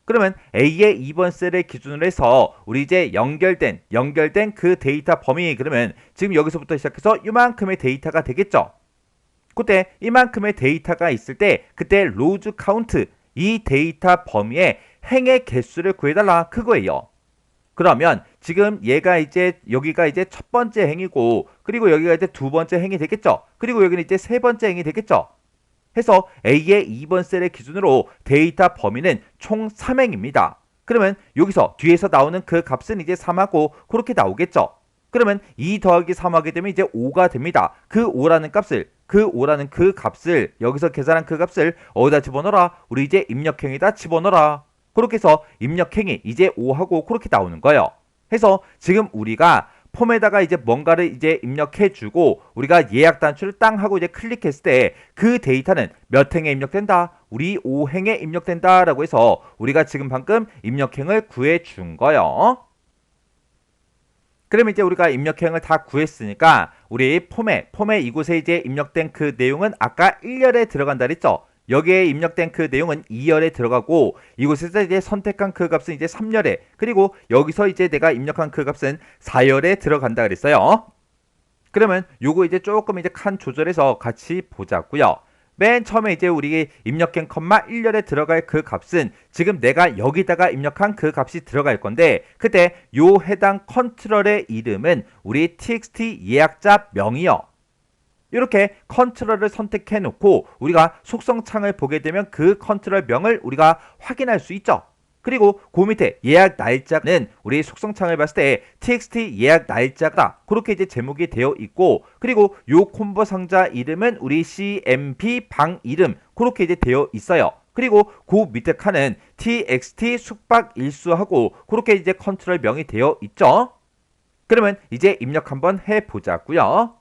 그러면 A의 2번 셀을 기준으로 해서 우리 이제 연결된 그 데이터 범위 그러면 지금 여기서부터 시작해서 이만큼의 데이터가 되겠죠. 그때 이만큼의 데이터가 있을 때 그때 로즈 카운트 이 데이터 범위의 행의 개수를 구해달라 그거예요. 그러면 지금 얘가 이제 여기가 이제 첫 번째 행이고 그리고 여기가 이제 두 번째 행이 되겠죠. 그리고 여기는 이제 세 번째 행이 되겠죠. 해서 A의 2번 셀의 기준으로 데이터 범위는 총 3행입니다. 그러면 여기서 뒤에서 나오는 그 값은 이제 3하고 그렇게 나오겠죠. 그러면 2 더하기 3 하게 되면 이제 5가 됩니다. 그 5라는 그 값을 여기서 계산한 그 값을 어디다 집어넣어라? 우리 이제 입력행에다 집어넣어라. 그렇게 해서 입력행이 이제 5하고 그렇게 나오는 거예요. 해서 지금 우리가 폼에다가 이제 뭔가를 이제 입력해주고 우리가 예약 단추를 땅 하고 이제 클릭했을 때 그 데이터는 몇 행에 입력된다? 우리 5행에 입력된다 라고 해서 우리가 지금 방금 입력행을 구해준 거예요. 그러면 이제 우리가 입력행을 다 구했으니까 우리 폼에 이곳에 이제 입력된 그 내용은 아까 1열에 들어간다 그랬죠? 여기에 입력된 그 내용은 2열에 들어가고 이곳에서 이제 선택한 그 값은 이제 3열에 그리고 여기서 이제 내가 입력한 그 값은 4열에 들어간다 그랬어요. 그러면 요거 이제 조금 이제 칸 조절해서 같이 보자고요. 맨 처음에 이제 우리 입력행 컴마 1열에 들어갈 그 값은 지금 내가 여기다가 입력한 그 값이 들어갈 건데 그때 요 해당 컨트롤의 이름은 우리 txt 예약자 명이요. 이렇게 컨트롤을 선택해 놓고 우리가 속성창을 보게 되면 그 컨트롤 명을 우리가 확인할 수 있죠. 그리고 그 밑에 예약 날짜는 우리 속성창을 봤을 때 txt 예약 날짜가 그렇게 이제 제목이 되어 있고 그리고 요 콤보 상자 이름은 우리 cmp 방 이름 그렇게 이제 되어 있어요. 그리고 그 밑에 칸은 txt 숙박 일수하고 그렇게 이제 컨트롤 명이 되어 있죠. 그러면 이제 입력 한번 해 보자고요.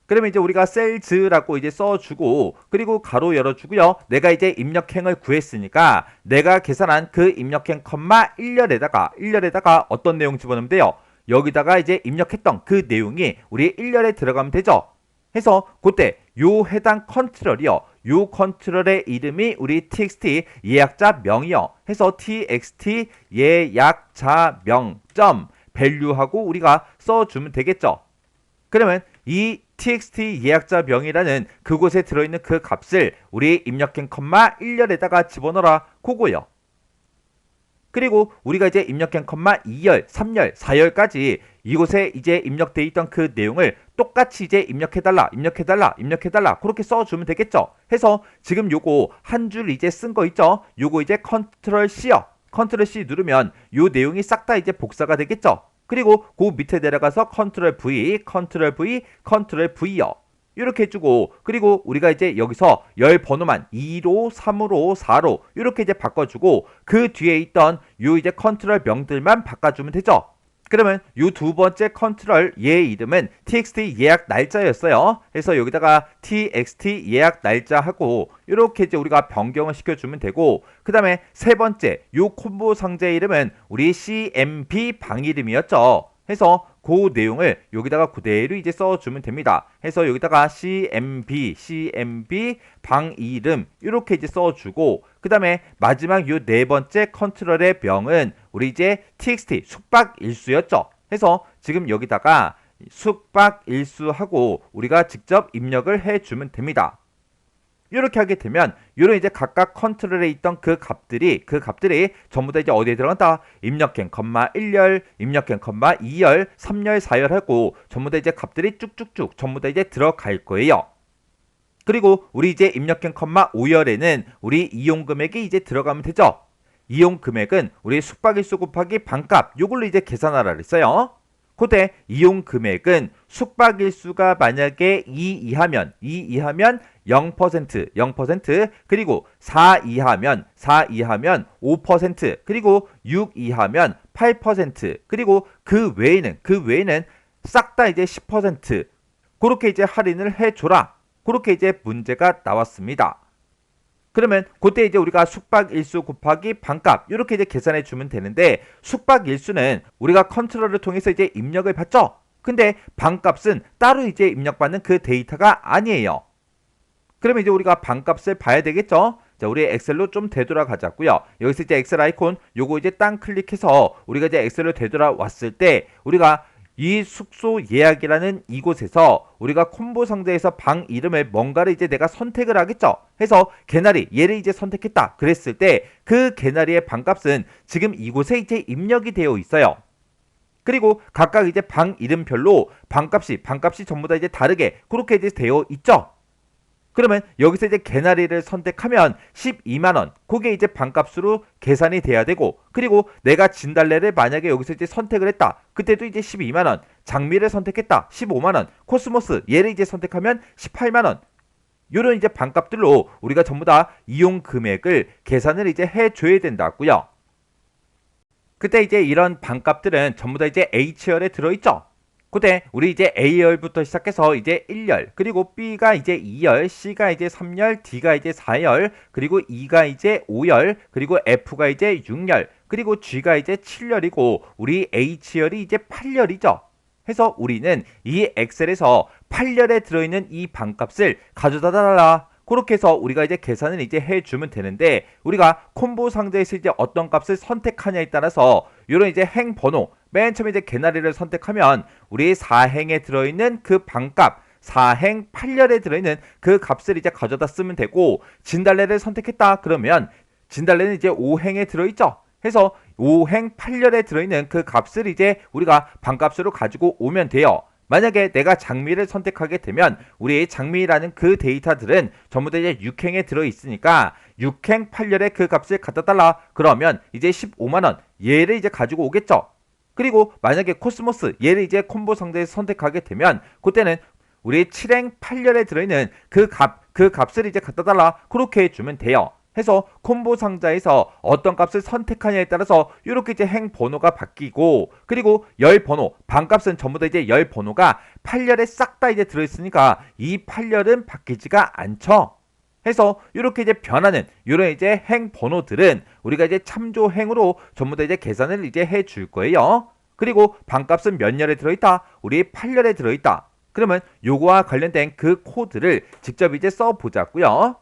그러면 이제 우리가 셀즈라고 이제 써주고 그리고 가로 열어주고요. 내가 이제 입력행을 구했으니까 내가 계산한 그 입력행 컴마 1열에다가 어떤 내용 집어넣으면 돼요. 여기다가 이제 입력했던 그 내용이 우리 1열에 들어가면 되죠. 해서 그때 요 해당 컨트롤이요. 요 컨트롤의 이름이 우리 txt 예약자 명이요. 해서 txt 예약자 명 점 value하고 우리가 써주면 되겠죠. 그러면 이 txt 예약자 명이라는 그곳에 들어있는 그 값을 우리 입력행 컴마 1열에다가 집어넣어라 그거요. 그리고 우리가 이제 입력행 컴마 2열, 3열, 4열까지 이곳에 이제 입력되어 있던 그 내용을 똑같이 이제 입력해달라 그렇게 써주면 되겠죠. 해서 지금 요거 한 줄 이제 쓴 거 있죠. 요거 이제 컨트롤 C요. 컨트롤 C 누르면 요 내용이 싹 다 이제 복사가 되겠죠. 그리고 그 밑에 내려가서 컨트롤 V요. 이렇게 해주고 그리고 우리가 이제 여기서 열 번호만 2로 3으로 4로 이렇게 이제 바꿔주고 그 뒤에 있던 요 이제 컨트롤 명들만 바꿔주면 되죠. 그러면 요 두 번째 컨트롤 얘의 이름은 txt 예약 날짜였어요. 그래서 여기다가 txt 예약 날짜 하고 이렇게 이제 우리가 변경을 시켜주면 되고 그 다음에 세 번째 요 콤보 상자의 이름은 우리 cmp 방 이름이었죠. 해서 그 내용을 여기다가 그대로 이제 써주면 됩니다. 해서 여기다가 cmp 방 이름 이렇게 이제 써주고 그 다음에 마지막 요 네 번째 컨트롤의 명은 우리 이제 txt 숙박 일수였죠. 해서 지금 여기다가 숙박일수하고 우리가 직접 입력을 해주면 됩니다. 이렇게 하게 되면 이런 이제 각각 컨트롤에 있던 그 값들이 전부 다 이제 어디에 들어간다? 입력행, 1열, 입력행, 2열, 3열, 4열 하고 전부 다 이제 값들이 쭉쭉쭉 전부 다 이제 들어갈 거예요. 그리고 우리 이제 입력행, 5열에는 우리 이용 금액이 이제 들어가면 되죠. 이용 금액은 우리 숙박일수 곱하기 반값 요걸로 이제 계산하라 그랬어요. 그때 이용 금액은 숙박일수가 만약에 2 이하면 0%, 그리고 4 이하면 5%, 그리고 6 이하면 8%, 그리고 그 외에는 싹 다 이제 10% 그렇게 이제 할인을 해줘라. 그렇게 이제 문제가 나왔습니다. 그러면 그때 이제 우리가 숙박일수 곱하기 반값 이렇게 이제 계산해 주면 되는데, 숙박일수는 우리가 컨트롤을 통해서 이제 입력을 받죠. 근데 반값은 따로 이제 입력받는 그 데이터가 아니에요. 그러면 이제 우리가 반값을 봐야 되겠죠. 자, 우리 엑셀로 좀 되돌아가자고요. 여기서 이제 엑셀 아이콘 요거 이제 땅 클릭해서 우리가 이제 엑셀로 되돌아왔을 때 우리가 이 숙소 예약이라는 이곳에서 우리가 콤보 상자에서 방 이름을 뭔가를 이제 내가 선택을 하겠죠. 해서 개나리 얘를 이제 선택했다 그랬을 때 그 개나리의 방값은 지금 이곳에 이제 입력이 되어 있어요. 그리고 각각 이제 방 이름별로 방값이 전부 다 이제 다르게 그렇게 이제 되어 있죠. 그러면 여기서 이제 개나리를 선택하면 12만원, 그게 이제 반값으로 계산이 돼야 되고, 그리고 내가 진달래를 만약에 여기서 이제 선택을 했다. 그때도 이제 12만원, 장미를 선택했다. 15만원, 코스모스 얘를 이제 선택하면 18만원. 요런 이제 반값들로 우리가 전부 다 이용 금액을 계산을 이제 해줘야 된다고요. 그때 이제 이런 반값들은 전부 다 이제 H열에 들어있죠. 그때 우리 이제 A열부터 시작해서 이제 1열, 그리고 B가 이제 2열, C가 이제 3열, D가 이제 4열, 그리고 E가 이제 5열, 그리고 F가 이제 6열, 그리고 G가 이제 7열이고 우리 H열이 이제 8열이죠. 해서 우리는 이 엑셀에서 8열에 들어있는 이 반값을 가져다 달라. 그렇게 해서 우리가 이제 계산을 이제 해주면 되는데, 우리가 콤보 상자에서 이제 어떤 값을 선택하냐에 따라서 이런 이제 행 번호, 맨 처음에 이제 개나리를 선택하면 우리 4행에 들어있는 그 반값, 4행 8열에 들어있는 그 값을 이제 가져다 쓰면 되고, 진달래를 선택했다 그러면 진달래는 이제 5행에 들어있죠. 해서 5행 8열에 들어있는 그 값을 이제 우리가 반값으로 가지고 오면 돼요. 만약에 내가 장미를 선택하게 되면 우리 장미라는 그 데이터들은 전부 다 이제 6행에 들어있으니까 6행 8열의 그 값을 갖다 달라 그러면 이제 15만원 얘를 이제 가지고 오겠죠. 그리고 만약에 코스모스 얘를 이제 콤보 상자에서 선택하게 되면 그때는 우리 7행 8열에 들어있는 그 값을 이제 갖다 달라 그렇게 해주면 돼요. 해서 콤보 상자에서 어떤 값을 선택하냐에 따라서 이렇게 이제 행 번호가 바뀌고, 그리고 열 번호, 반값은 전부 다 이제 열 번호가 8열에 싹 다 이제 들어있으니까 이 8열은 바뀌지가 않죠. 해서 이렇게 이제 변하는 이런 이제 행 번호들은 우리가 이제 참조 행으로 전부 다 이제 계산을 이제 해줄 거예요. 그리고 반값은 몇 열에 들어있다? 우리 8열에 들어있다. 그러면 요거와 관련된 그 코드를 직접 이제 써보자고요.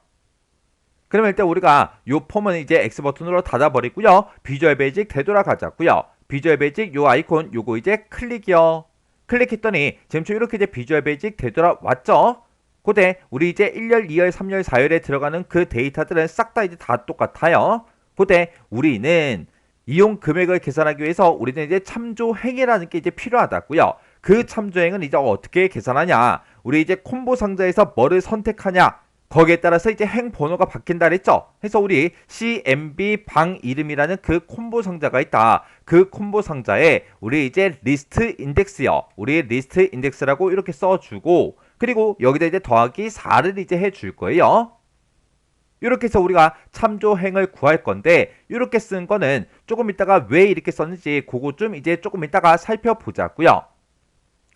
그러면 일단 우리가 요 폼은 이제 X 버튼으로 닫아버리고요. 비주얼 베이직 되돌아가자고요. 비주얼 베이직 요 아이콘 요거 이제 클릭이요. 클릭했더니 지금 이렇게 이제 비주얼 베이직 되돌아왔죠. 그때 우리 이제 1열, 2열, 3열, 4열에 들어가는 그 데이터들은 싹 다 이제 다 똑같아요. 그때 우리는 이용 금액을 계산하기 위해서 우리는 이제 참조 행위라는 게 이제 필요하다고요. 그 참조 행은 이제 어떻게 계산하냐? 우리 이제 콤보 상자에서 뭐를 선택하냐? 거기에 따라서 이제 행 번호가 바뀐다 그랬죠. 해서 우리 CMB 방 이름이라는 그 콤보 상자가 있다. 그 콤보 상자에 우리 이제 리스트 인덱스요. 우리 리스트 인덱스라고 이렇게 써주고, 그리고 여기다 이제 더하기 4를 이제 해줄 거예요. 이렇게 해서 우리가 참조행을 구할 건데, 이렇게 쓴 거는 조금 이따가 왜 이렇게 썼는지 그거 좀 이제 조금 이따가 살펴보자고요.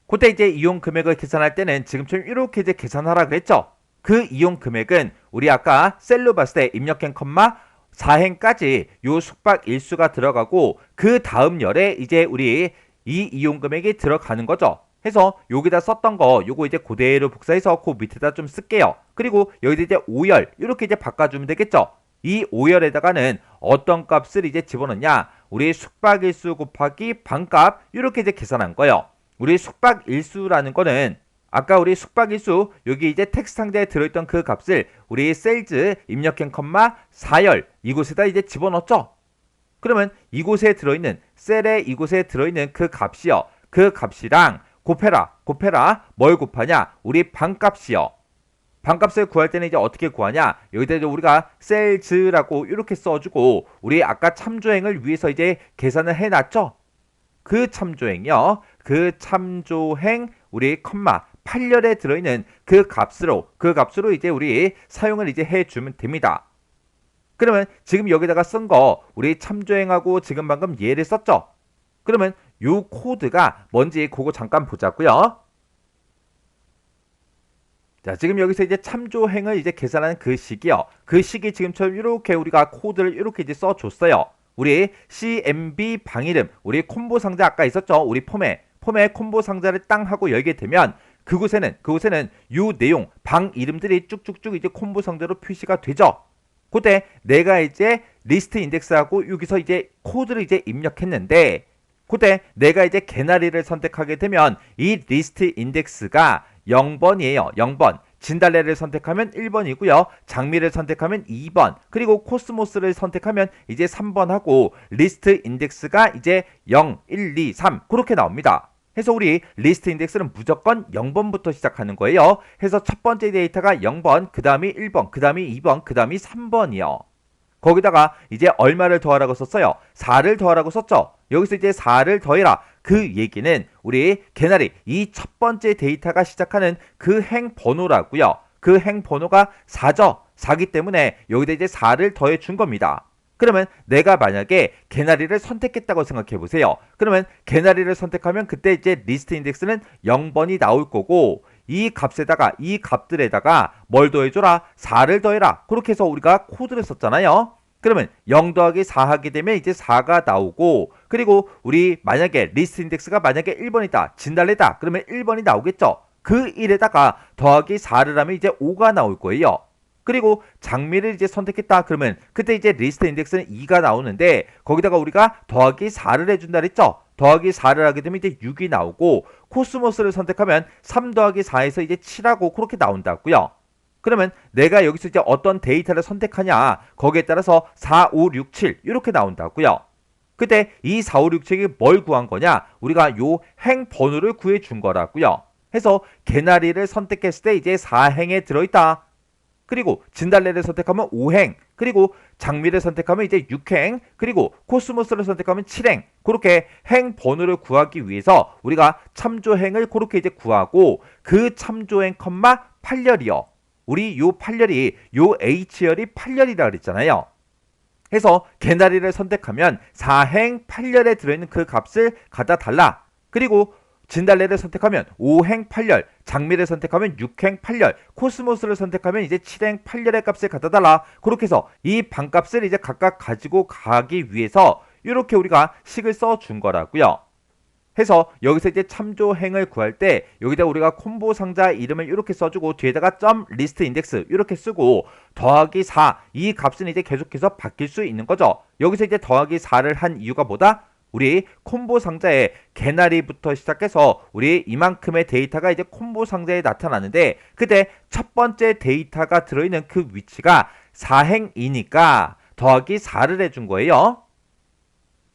그때 이제 이용 금액을 계산할 때는 지금처럼 이렇게 이제 계산하라 그랬죠. 그 이용 금액은 우리 아까 셀로 봤을 때 입력행, 4행까지 요 숙박 일수가 들어가고, 그 다음 열에 이제 우리 이 이용 금액이 들어가는 거죠. 해서 여기다 썼던 거 요거 이제 그대로 복사해서 그 밑에다 좀 쓸게요. 그리고 여기다 이제 5열 이렇게 이제 바꿔주면 되겠죠. 이 5열에다가는 어떤 값을 이제 집어넣냐? 우리 숙박일수 곱하기 반값 이렇게 이제 계산한 거예요. 우리 숙박일수라는 거는 아까 우리 숙박일수 여기 이제 텍스트 상자에 들어있던 그 값을 우리 셀즈 입력행 컴마 4열 이곳에다 이제 집어넣었죠. 그러면 이곳에 들어있는 셀에 이곳에 들어있는 그 값이요. 그 값이랑 곱해라. 뭘 곱하냐? 우리 반값이요. 반값을 구할 때는 이제 어떻게 구하냐? 여기다 이제 우리가 셀즈라고 이렇게 써주고 우리 아까 참조행을 위해서 이제 계산을 해놨죠. 그 참조행이요. 그 참조행 우리 컴마 8열에 들어있는 그 값으로 이제 우리 사용을 이제 해주면 됩니다. 그러면 지금 여기다가 쓴 거 우리 참조행하고 지금 방금 얘를 썼죠. 그러면 요 코드가 뭔지 그거 잠깐 보자고요. 자, 지금 여기서 이제 참조행을 이제 계산하는 그 식이요. 그 식이 지금처럼 이렇게 우리가 코드를 이렇게 이제 써줬어요. 우리 CMB 방이름, 우리 콤보 상자 아까 있었죠? 우리 폼에 콤보 상자를 땅 하고 열게 되면 그곳에는 요 내용, 방 이름들이 쭉쭉쭉 이제 콤보 상자로 표시가 되죠. 그때 내가 이제 리스트 인덱스하고 여기서 이제 코드를 이제 입력했는데 그때 내가 이제 개나리를 선택하게 되면 이 리스트 인덱스가 0번이에요. 0번. 진달래를 선택하면 1번이고요. 장미를 선택하면 2번. 그리고 코스모스를 선택하면 이제 3번 하고 리스트 인덱스가 이제 0, 1, 2, 3 그렇게 나옵니다. 해서 우리 리스트 인덱스는 무조건 0번부터 시작하는 거예요. 해서 첫 번째 데이터가 0번, 그 다음이 1번, 그 다음이 2번, 그 다음이 3번이요. 거기다가 이제 얼마를 더하라고 썼어요? 4를 더하라고 썼죠? 여기서 이제 4를 더해라. 그 얘기는 우리 개나리 이 첫 번째 데이터가 시작하는 그 행 번호라고요. 그 행 번호가 4죠. 4기 때문에 여기다 이제 4를 더해 준 겁니다. 그러면 내가 만약에 개나리를 선택했다고 생각해 보세요. 그러면 개나리를 선택하면 그때 이제 리스트 인덱스는 0번이 나올 거고 이 값에다가 이 값들에다가 뭘 더해줘라? 4를 더해라. 그렇게 해서 우리가 코드를 썼잖아요. 그러면 0 더하기 4 하게 되면 이제 4가 나오고 그리고 우리 만약에 리스트 인덱스가 만약에 1번이다. 진달래다. 그러면 1번이 나오겠죠. 그 1에다가 더하기 4를 하면 이제 5가 나올 거예요. 그리고 장미를 이제 선택했다. 그러면 그때 이제 리스트 인덱스는 2가 나오는데 거기다가 우리가 더하기 4를 해준다 그랬죠. 더하기 4를 하게 되면 이제 6이 나오고 코스모스를 선택하면 3 더하기 4에서 이제 7하고 그렇게 나온다고요. 그러면 내가 여기서 이제 어떤 데이터를 선택하냐 거기에 따라서 4, 5, 6, 7 이렇게 나온다고요. 그때 이 4, 5, 6, 7이 뭘 구한 거냐? 우리가 요 행 번호를 구해 준 거라고요. 해서 개나리를 선택했을 때 이제 4행에 들어있다. 그리고 진달래를 선택하면 5행, 그리고 장미를 선택하면 이제 6행, 그리고 코스모스를 선택하면 7행. 그렇게 행 번호를 구하기 위해서 우리가 참조행을 그렇게 이제 구하고 그 참조행 컴마 8열이요. 우리 요 8열이 요 H열이 8열이라 그랬잖아요. 해서 개나리를 선택하면 4행 8열에 들어있는 그 값을 갖다 달라. 그리고 진달래를 선택하면 5행 8열, 장미를 선택하면 6행 8열, 코스모스를 선택하면 이제 7행 8열의 값을 갖다 달라. 그렇게 해서 이 반값을 이제 각각 가지고 가기 위해서 이렇게 우리가 식을 써준 거라고요. 해서 여기서 이제 참조행을 구할 때 여기다 우리가 콤보 상자 이름을 이렇게 써주고 뒤에다가 점 리스트 인덱스 이렇게 쓰고 더하기 4 이 값은 이제 계속해서 바뀔 수 있는 거죠. 여기서 이제 더하기 4를 한 이유가 뭐다? 우리 콤보 상자에 개나리부터 시작해서 우리 이만큼의 데이터가 이제 콤보 상자에 나타나는데 그때 첫 번째 데이터가 들어있는 그 위치가 4행이니까 더하기 4를 해준 거예요.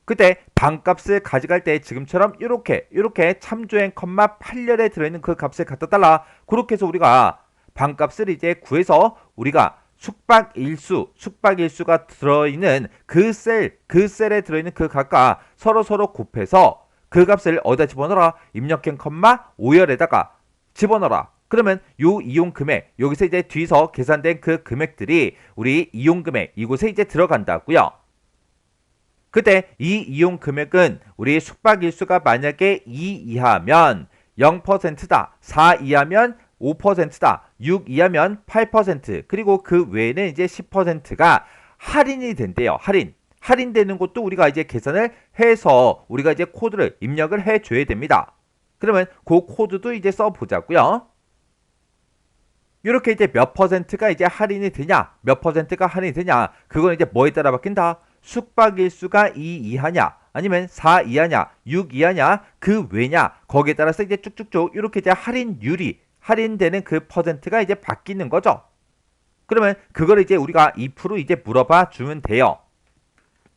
그때 반값을 가져갈 때 지금처럼 이렇게 참조행 컴마 8열에 들어있는 그 값을 갖다 달라. 그렇게 해서 우리가 반값을 이제 구해서 우리가 숙박일수가 들어있는 그 셀에 들어있는 그 값과 서로 곱해서 그 값을 어디다 집어넣어라? 입력행 컴마 5열에다가 집어넣어라. 그러면 요 이용 금액 여기서 이제 뒤에서 계산된 그 금액들이 우리 이용 금액 이곳에 이제 들어간다고요. 그때 이 이용 금액은 우리 숙박일수가 만약에 2 이하면 0%다. 4 이하면 5%다. 6 이하면 8%. 그리고 그 외에는 이제 10%가 할인이 된대요. 할인되는 것도 우리가 이제 계산을 해서 우리가 이제 코드를 입력을 해줘야 됩니다. 그러면 그 코드도 이제 써보자고요. 이렇게 이제 몇 퍼센트가 이제 할인이 되냐? 몇 퍼센트가 할인이 되냐? 그건 이제 뭐에 따라 바뀐다? 숙박일수가 2 이하냐 아니면 4 이하냐, 6 이하냐, 그 외냐, 거기에 따라서 이제 쭉쭉쭉 이렇게 이제 할인율이, 할인되는 그 퍼센트가 이제 바뀌는 거죠. 그러면 그걸 이제 우리가 if 이제 물어봐 주면 돼요.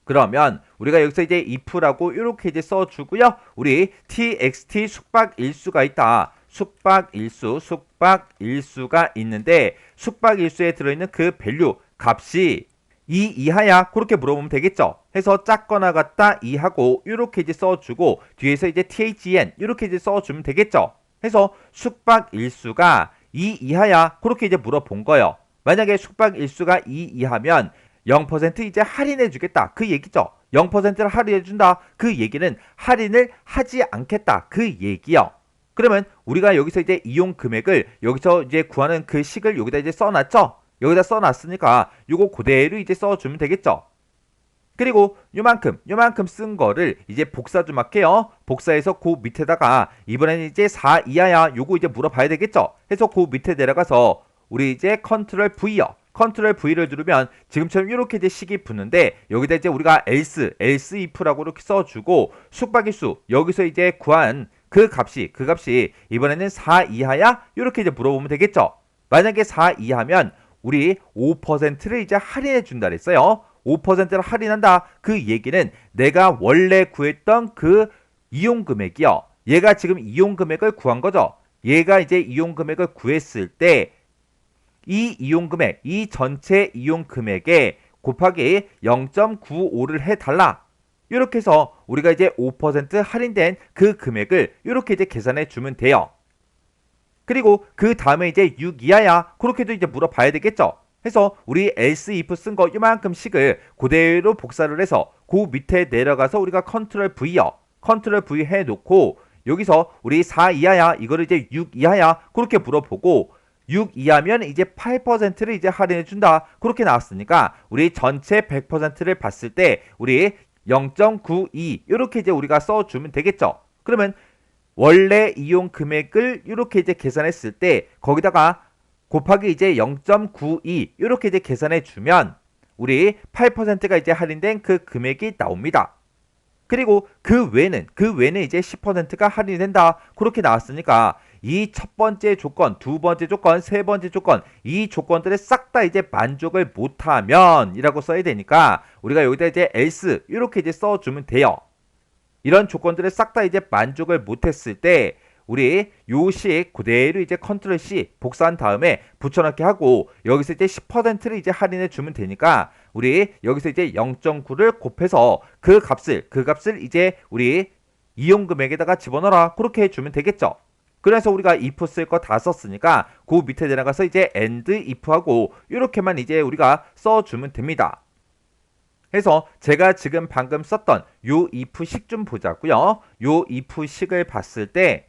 그러면 우리가 여기서 이제 if라고 이렇게 이제 써주고요. 우리 txt 숙박일수가 있다. 숙박일수가 있는데 숙박일수에 들어있는 그 밸류 값이 2 이하야 그렇게 물어보면 되겠죠. 해서 작거나 같다 2하고 이렇게 이제 써주고 뒤에서 이제 then 이렇게 이제 써주면 되겠죠. 해서 숙박일수가 2 이하야 그렇게 이제 물어본 거예요. 만약에 숙박일수가 2 이하면 0% 이제 할인해 주겠다 그 얘기죠. 0%를 할인해 준다 그 얘기는 할인을 하지 않겠다 그 얘기요. 그러면 우리가 여기서 이제 이용 금액을 여기서 이제 구하는 그 식을 여기다 이제 써놨죠. 여기다 써놨으니까 요거 그대로 이제 써주면 되겠죠. 그리고 요만큼 쓴 거를 이제 복사 좀 할게요. 복사해서 그 밑에다가 이번에는 이제 4 이하야 요거 이제 물어봐야 되겠죠. 해서 그 밑에 내려가서 우리 이제 컨트롤 V요. 컨트롤 V를 누르면 지금처럼 이렇게 이제 식이 붙는데 여기다 이제 우리가 else if라고 이렇게 써주고 숙박일수 여기서 이제 구한 그 값이 이번에는 4 이하야 이렇게 이제 물어보면 되겠죠. 만약에 4 이하면 우리 5%를 이제 할인해 준다 그랬어요. 5%를 할인한다 그 얘기는 내가 원래 구했던 그 이용 금액이요. 얘가 지금 이용 금액을 구한 거죠. 얘가 이제 이용 금액을 구했을 때 이 이용 금액, 이 전체 이용 금액에 곱하기 0.95를 해달라. 이렇게 해서 우리가 이제 5% 할인된 그 금액을 이렇게 이제 계산해 주면 돼요. 그리고 그 다음에 이제 6 이하야 그렇게도 이제 물어봐야 되겠죠. 해서 우리 else if 쓴 거 이만큼씩을 그대로 복사를 해서 그 밑에 내려가서 우리가 컨트롤 V요. 컨트롤 V 해놓고 여기서 우리 4 이하야 이거를 이제 6 이하야 그렇게 물어보고 6 이하면 이제 8%를 이제 할인해 준다. 그렇게 나왔으니까 우리 전체 100%를 봤을 때 우리 0.92 이렇게 이제 우리가 써주면 되겠죠. 그러면 원래 이용 금액을 이렇게 이제 계산했을 때 거기다가 곱하기 이제 0.92 이렇게 이제 계산해 주면 우리 8%가 이제 할인된 그 금액이 나옵니다. 그리고 그 외에는 이제 10%가 할인된다. 그렇게 나왔으니까 이 첫 번째 조건, 두 번째 조건, 세 번째 조건 이 조건들을 싹 다 이제 만족을 못하면 이라고 써야 되니까 우리가 여기다 이제 else 이렇게 이제 써주면 돼요. 이런 조건들을 싹 다 이제 만족을 못했을 때 우리 요식 그대로 이제 컨트롤 C 복사한 다음에 붙여넣기 하고 여기서 이제 10%를 이제 할인해 주면 되니까 우리 여기서 이제 0.9를 곱해서 그 값을 이제 우리 이용 금액에다가 집어넣어라 그렇게 해주면 되겠죠. 그래서 우리가 if 쓸 거 다 썼으니까 그 밑에 내려가서 이제 and if하고 이렇게만 이제 우리가 써주면 됩니다. 해서 제가 지금 방금 썼던 요 if식 좀 보자고요. 요 if식을 봤을 때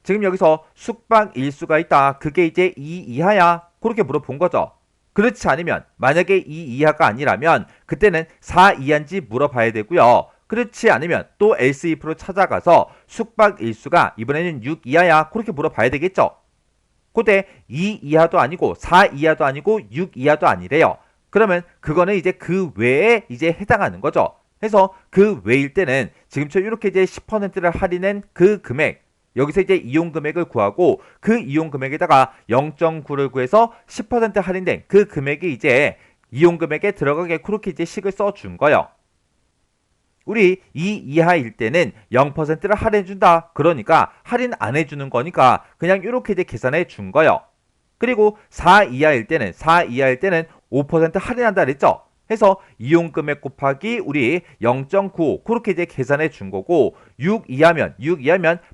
지금 여기서 숙박일수가 있다. 그게 이제 2 이하야. 그렇게 물어본 거죠. 그렇지 않으면 만약에 2 이하가 아니라면 그때는 4 이하인지 물어봐야 되고요. 그렇지 않으면 또 else if로 찾아가서 숙박일수가 이번에는 6 이하야. 그렇게 물어봐야 되겠죠. 그때 2 이하도 아니고 4 이하도 아니고 6 이하도 아니래요. 그러면 그거는 이제 그 외에 이제 해당하는 거죠. 해서 그 외일 때는 지금처럼 이렇게 이제 10%를 할인한 그 금액 여기서 이제 이용 금액을 구하고 그 이용 금액에다가 0.9를 구해서 10% 할인된 그 금액이 이제 이용 금액에 들어가게 그렇게 이제 식을 써준 거예요. 우리 2 이하일 때는 0%를 할인해 준다. 그러니까 할인 안 해주는 거니까 그냥 이렇게 이제 계산해 준 거예요. 그리고 4 이하일 때는 5% 할인한다 그랬죠. 해서 이용 금액 곱하기 우리 0.95 그렇게 이제 계산해 준 거고 6 이하면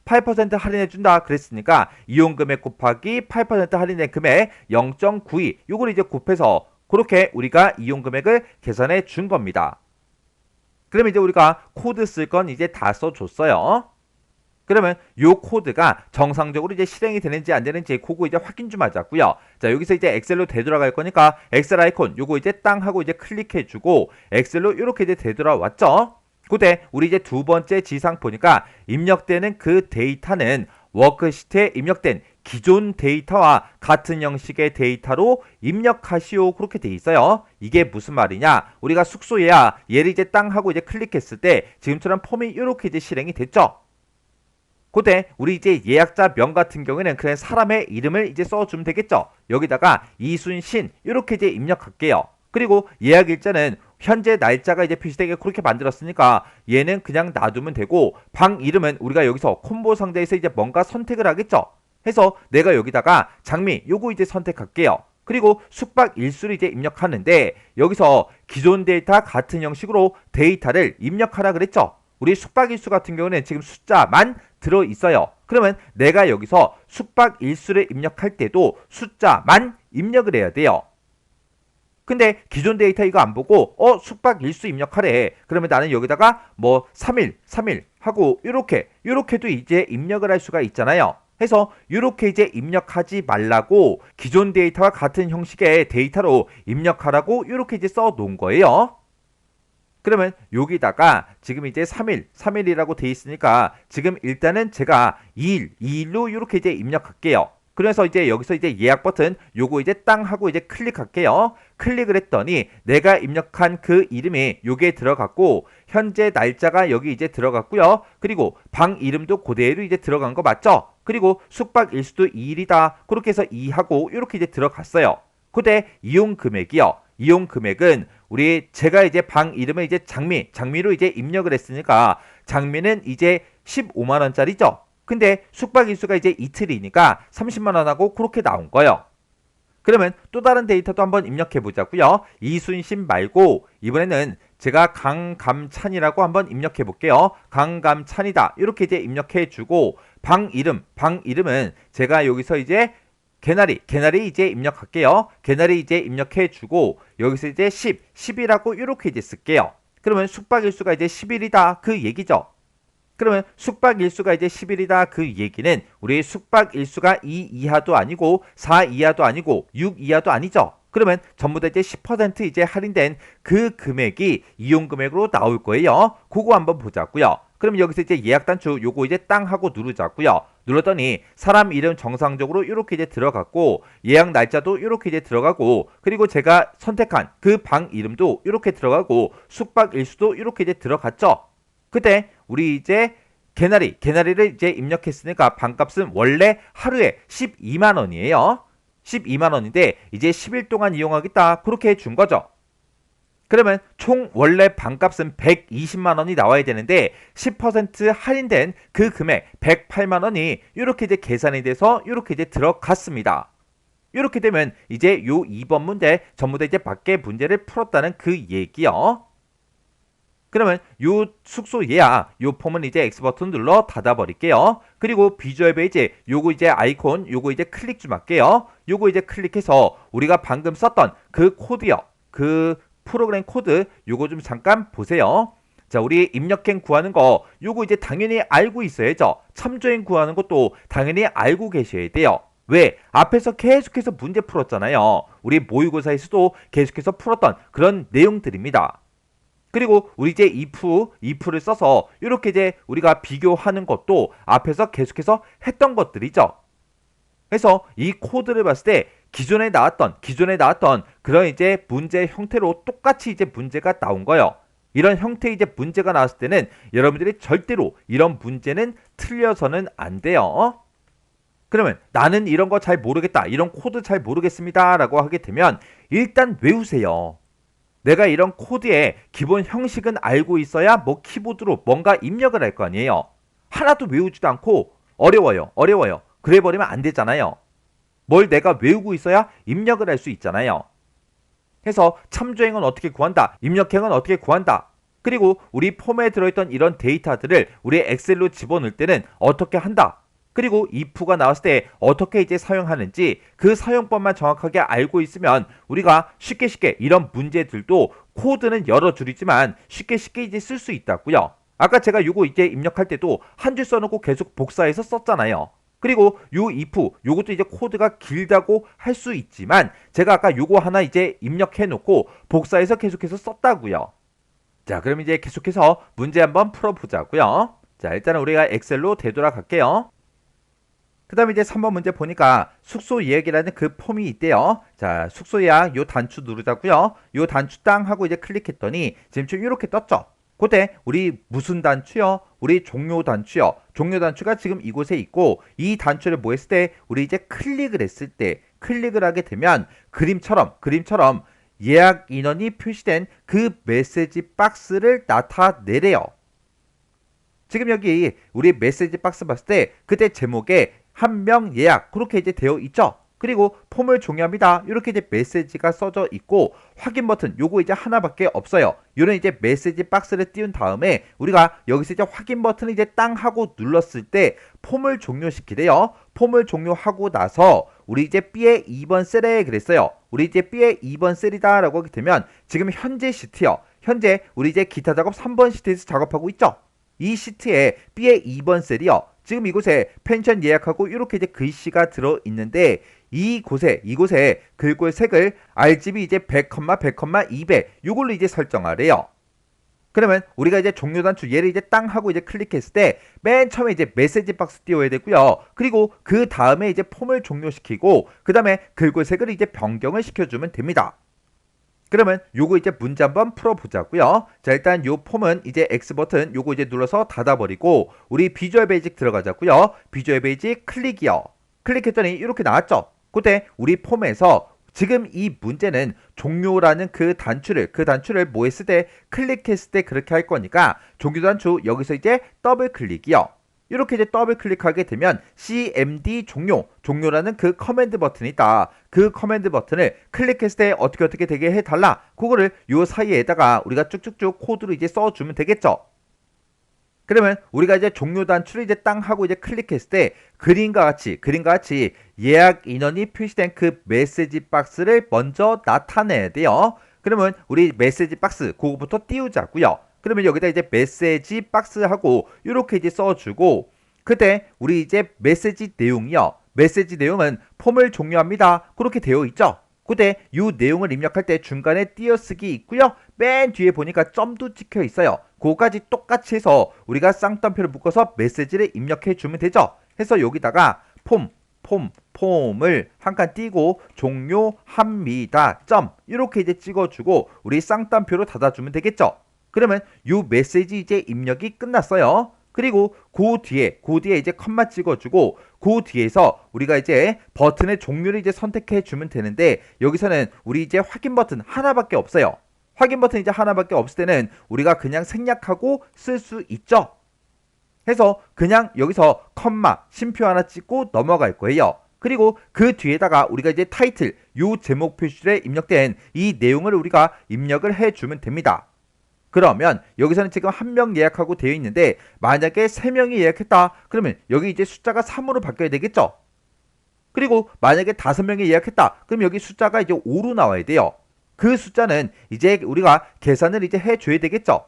8% 할인해 준다 그랬으니까 이용 금액 곱하기 8% 할인된 금액 0.92 요걸 이제 곱해서 그렇게 우리가 이용 금액을 계산해 준 겁니다. 그러면 이제 우리가 코드 쓸 건 이제 다 써줬어요. 그러면 요 코드가 정상적으로 이제 실행이 되는지 안 되는지 그거 이제 확인 좀 하자고요. 자, 여기서 이제 엑셀로 되돌아갈 거니까 엑셀 아이콘 요거 이제 땅 하고 이제 클릭해 주고 엑셀로 이렇게 이제 되돌아왔죠. 그때 우리 이제 두 번째 지상 보니까 입력되는 그 데이터는 워크시트에 입력된 기존 데이터와 같은 형식의 데이터로 입력하시오. 그렇게 돼 있어요. 이게 무슨 말이냐? 우리가 숙소에야 얘를 이제 땅 하고 이제 클릭했을 때 지금처럼 폼이 이렇게 이제 실행이 됐죠. 그때 우리 이제 예약자 명 같은 경우에는 그냥 사람의 이름을 이제 써주면 되겠죠. 여기다가 이순신 이렇게 이제 입력할게요. 그리고 예약 일자는 현재 날짜가 이제 표시되게 그렇게 만들었으니까 얘는 그냥 놔두면 되고, 방 이름은 우리가 여기서 콤보 상자에서 이제 뭔가 선택을 하겠죠. 해서 내가 여기다가 장미 요거 이제 선택할게요. 그리고 숙박 일수를 이제 입력하는데 여기서 기존 데이터 같은 형식으로 데이터를 입력하라 그랬죠. 우리 숙박 일수 같은 경우는 지금 숫자만 들어있어요. 그러면 내가 여기서 숙박 일수를 입력할 때도 숫자만 입력을 해야 돼요. 근데 기존 데이터 이거 안 보고 숙박 일수 입력하래. 그러면 나는 여기다가 뭐 3일 하고 요렇게도 이제 입력을 할 수가 있잖아요. 해서 이렇게 이제 입력하지 말라고 기존 데이터와 같은 형식의 데이터로 입력하라고 이렇게 이제 써 놓은 거예요. 그러면 여기다가 지금 이제 3일이라고 돼 있으니까 지금 일단은 제가 2일로 이렇게 이제 입력할게요. 그래서 이제 여기서 이제 예약 버튼 요거 이제 땅 하고 이제 클릭할게요. 클릭을 했더니 내가 입력한 그 이름이 요게 들어갔고 현재 날짜가 여기 이제 들어갔고요. 그리고 방 이름도 그대로 이제 들어간 거 맞죠? 그리고 숙박 일수도 2일이다. 그렇게 해서 2하고 이렇게 이제 들어갔어요. 그때 이용 금액이요. 이용 금액은 우리 제가 이제 방 이름을 이제 장미로 이제 입력을 했으니까 장미는 이제 15만 원짜리죠. 근데 숙박 일수가 이제 이틀이니까 30만 원하고 그렇게 나온 거예요. 그러면 또 다른 데이터도 한번 입력해 보자고요. 이순신 말고 이번에는 제가 강감찬이라고 한번 입력해 볼게요. 강감찬이다. 이렇게 이제 입력해 주고 방 이름은 제가 여기서 이제 개나리 이제 입력할게요. 개나리 이제 입력해 주고 여기서 이제 10이라고 이렇게 이제 쓸게요. 그러면 숙박 일수가 이제 10일이다. 그 얘기죠. 그러면 숙박 일수가 이제 10일이다. 그 얘기는 우리 숙박 일수가 2 이하도 아니고 4 이하도 아니고 6 이하도 아니죠. 그러면 전부 다 이제 10% 이제 할인된 그 금액이 이용 금액으로 나올 거예요. 그거 한번 보자고요. 그럼 여기서 이제 예약 단추 요거 이제 땅 하고 누르자고요. 눌렀더니 사람 이름 정상적으로 이렇게 이제 들어갔고 예약 날짜도 이렇게 이제 들어가고 그리고 제가 선택한 그 방 이름도 이렇게 들어가고 숙박 일수도 이렇게 이제 들어갔죠. 그때 우리 이제 개나리를 이제 입력했으니까 방값은 원래 하루에 12만 원이에요. 12만 원인데 이제 10일 동안 이용하겠다. 그렇게 준 거죠. 그러면 총 원래 방값은 120만 원이 나와야 되는데 10% 할인된 그 금액 108만 원이 이렇게 이제 계산이 돼서 이렇게 이제 들어갔습니다. 이렇게 되면 이제 요 2번 문제 전부 다 이제 밖에 문제를 풀었다는 그 얘기요. 그러면 요 숙소 예약 요 폼은 이제 X 버튼 눌러 닫아 버릴게요. 그리고 비주얼 페이지 요거 이제 아이콘 요거 이제 클릭 좀 할게요. 요거 이제 클릭해서 우리가 방금 썼던 그 코드요. 그 프로그램 코드 요거 좀 잠깐 보세요. 자, 우리 입력행 구하는 거 요거 이제 당연히 알고 있어야죠. 참조행 구하는 것도 당연히 알고 계셔야 돼요. 왜? 앞에서 계속해서 문제 풀었잖아요. 우리 모의고사에서도 계속해서 풀었던 그런 내용들입니다. 그리고 우리 이제 if를 써서 이렇게 이제 우리가 비교하는 것도 앞에서 계속해서 했던 것들이죠. 그래서 이 코드를 봤을 때 기존에 나왔던 그런 이제 문제 형태로 똑같이 이제 문제가 나온 거예요. 이런 형태의 이제 문제가 나왔을 때는 여러분들이 절대로 이런 문제는 틀려서는 안 돼요. 그러면 나는 이런 거 잘 모르겠다. 이런 코드 잘 모르겠습니다. 라고 하게 되면 일단 외우세요. 내가 이런 코드의 기본 형식은 알고 있어야 뭐 키보드로 뭔가 입력을 할 거 아니에요. 하나도 외우지도 않고 어려워요. 그래 버리면 안 되잖아요. 뭘 내가 외우고 있어야 입력을 할 수 있잖아요. 해서 참조행은 어떻게 구한다. 입력행은 어떻게 구한다. 그리고 우리 폼에 들어있던 이런 데이터들을 우리 엑셀로 집어넣을 때는 어떻게 한다. 그리고 if가 나왔을 때 어떻게 이제 사용하는지 그 사용법만 정확하게 알고 있으면 우리가 쉽게 이런 문제들도 코드는 여러 줄이지만 쉽게 이제 쓸 수 있다고요. 아까 제가 요거 이제 입력할 때도 한 줄 써놓고 계속 복사해서 썼잖아요. 그리고 요 if 요것도 이제 코드가 길다고 할 수 있지만 제가 아까 요거 하나 이제 입력해 놓고 복사해서 계속해서 썼다고요. 자, 그럼 이제 계속해서 문제 한번 풀어보자고요. 자, 일단은 우리가 엑셀로 되돌아갈게요. 그 다음에 이제 3번 문제 보니까 숙소 예약이라는 그 폼이 있대요. 자, 숙소 예약 요 단추 누르자고요. 요 단추 땅 하고 이제 클릭했더니 지금 좀 이렇게 떴죠. 그때 우리 무슨 단추요? 우리 종료 단추요. 종료 단추가 지금 이곳에 있고 이 단추를 뭐 했을 때 우리 이제 클릭을 했을 때 클릭을 하게 되면 그림처럼 예약 인원이 표시된 그 메시지 박스를 나타내래요. 지금 여기 우리 메시지 박스 봤을 때 그때 제목에 한 명 예약 그렇게 이제 되어 있죠. 그리고 폼을 종료합니다. 이렇게 이제 메시지가 써져 있고 확인 버튼 요거 이제 하나밖에 없어요. 요런 이제 메시지 박스를 띄운 다음에 우리가 여기서 이제 확인 버튼을 이제 땅 하고 눌렀을 때 폼을 종료시키래요. 폼을 종료하고 나서 우리 이제 B의 2번 셀에 그랬어요. 우리 이제 B의 2번 셀이다 라고 하게 되면 지금 현재 시트요. 현재 우리 이제 기타 작업 3번 시트에서 작업하고 있죠. 이 시트에 B의 2번 셀이요. 지금 이곳에 펜션 예약하고 이렇게 이제 글씨가 들어 있는데 이곳에 글꼴 색을 RGB 이제 100, 100, 200 요걸로 이제 설정하래요. 그러면 우리가 이제 종료 단추 얘를 이제 땅 하고 이제 클릭했을 때 맨 처음에 이제 메시지 박스 띄워야 되고요. 그리고 그 다음에 이제 폼을 종료시키고 그 다음에 글꼴 색을 이제 변경을 시켜주면 됩니다. 그러면 요거 이제 문제 한번 풀어보자고요. 자, 일단 요 폼은 이제 X 버튼 요거 이제 눌러서 닫아버리고 우리 비주얼 베이직 들어가자고요. 비주얼 베이직 클릭이요. 클릭했더니 이렇게 나왔죠. 그때 우리 폼에서 지금 이 문제는 종료라는 그 단추를 뭐 했을 때 클릭했을 때 그렇게 할 거니까 종료 단추 여기서 이제 더블 클릭이요. 이렇게 이제 더블 클릭하게 되면 CMD 종료라는 그 커맨드 버튼이 있다. 그 커맨드 버튼을 클릭했을 때 어떻게 되게 해달라. 그거를 요 사이에다가 우리가 쭉쭉쭉 코드로 이제 써주면 되겠죠. 그러면 우리가 이제 종료 단추를 이제 땅 하고 이제 클릭했을 때 그림과 같이 예약 인원이 표시된 그 메시지 박스를 먼저 나타내야 돼요. 그러면 우리 메시지 박스 그거부터 띄우자고요. 그러면 여기다 이제 메시지 박스하고 이렇게 이제 써주고 그때 우리 이제 메시지 내용이요. 메시지 내용은 폼을 종료합니다. 그렇게 되어 있죠. 그때 이 내용을 입력할 때 중간에 띄어쓰기 있고요. 맨 뒤에 보니까 점도 찍혀 있어요. 그거까지 똑같이 해서 우리가 쌍따옴표를 묶어서 메시지를 입력해 주면 되죠. 해서 여기다가 폼을 한 칸 띄고 종료합니다. 점 이렇게 이제 찍어주고 우리 쌍따옴표로 닫아주면 되겠죠. 그러면 요 메시지 이제 입력이 끝났어요. 그리고 그 뒤에 이제 컴마 찍어주고 그 뒤에서 우리가 이제 버튼의 종류를 이제 선택해 주면 되는데 여기서는 우리 이제 확인 버튼 하나밖에 없어요. 확인 버튼 이제 하나밖에 없을 때는 우리가 그냥 생략하고 쓸 수 있죠. 해서 그냥 여기서 컴마 심표 하나 찍고 넘어갈 거예요. 그리고 그 뒤에다가 우리가 이제 타이틀 요 제목 표시에 입력된 이 내용을 우리가 입력을 해주면 됩니다. 그러면 여기서는 지금 한 명 예약하고 되어 있는데 만약에 3명이 예약했다 그러면 여기 이제 숫자가 3으로 바뀌어야 되겠죠. 그리고 만약에 5명이 예약했다 그럼 여기 숫자가 이제 5로 나와야 돼요. 그 숫자는 이제 우리가 계산을 이제 해줘야 되겠죠.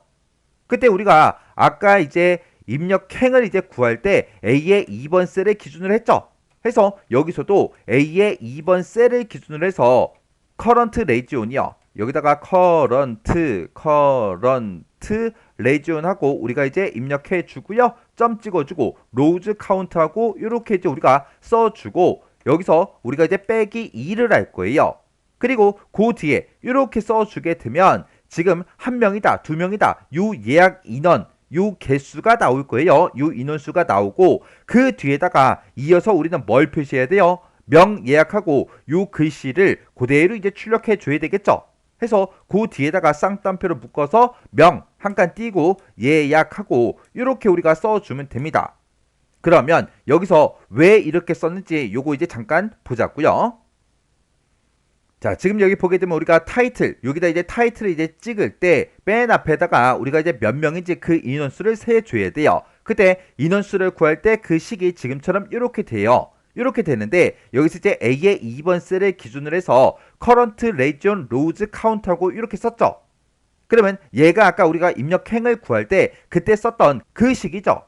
그때 우리가 아까 이제 입력행을 이제 구할 때 A의 2번 셀을 기준으로 했죠. 해서 여기서도 A의 2번 셀을 기준으로 해서 current region이요. 여기다가 current region 하고 우리가 이제 입력해 주고요. 점 찍어주고 rows count 하고 이렇게 이제 우리가 써주고 여기서 우리가 이제 빼기 2를 할 거예요. 그리고 그 뒤에 이렇게 써주게 되면 지금 1명이다 2명이다 요 예약 인원 요 개수가 나올 거예요. 요 인원수가 나오고 그 뒤에다가 이어서 우리는 뭘 표시해야 돼요? 명 예약하고 요 글씨를 그대로 이제 출력해 줘야 되겠죠. 해서 그 뒤에다가 쌍따옴표로 묶어서 명 한 칸 띄고 예약하고 이렇게 우리가 써주면 됩니다. 그러면 여기서 왜 이렇게 썼는지 요거 이제 잠깐 보자고요. 자, 지금 여기 보게 되면 우리가 타이틀, 여기다 이제 타이틀을 이제 찍을 때 맨 앞에다가 우리가 이제 몇 명인지 그 인원수를 세줘야 돼요. 그때 인원수를 구할 때 그 식이 지금처럼 이렇게 돼요. 이렇게 되는데 여기서 이제 A의 2번 셀을 기준으로 해서 current region rows count하고 이렇게 썼죠. 그러면 얘가 아까 우리가 입력행을 구할 때 그때 썼던 그 식이죠.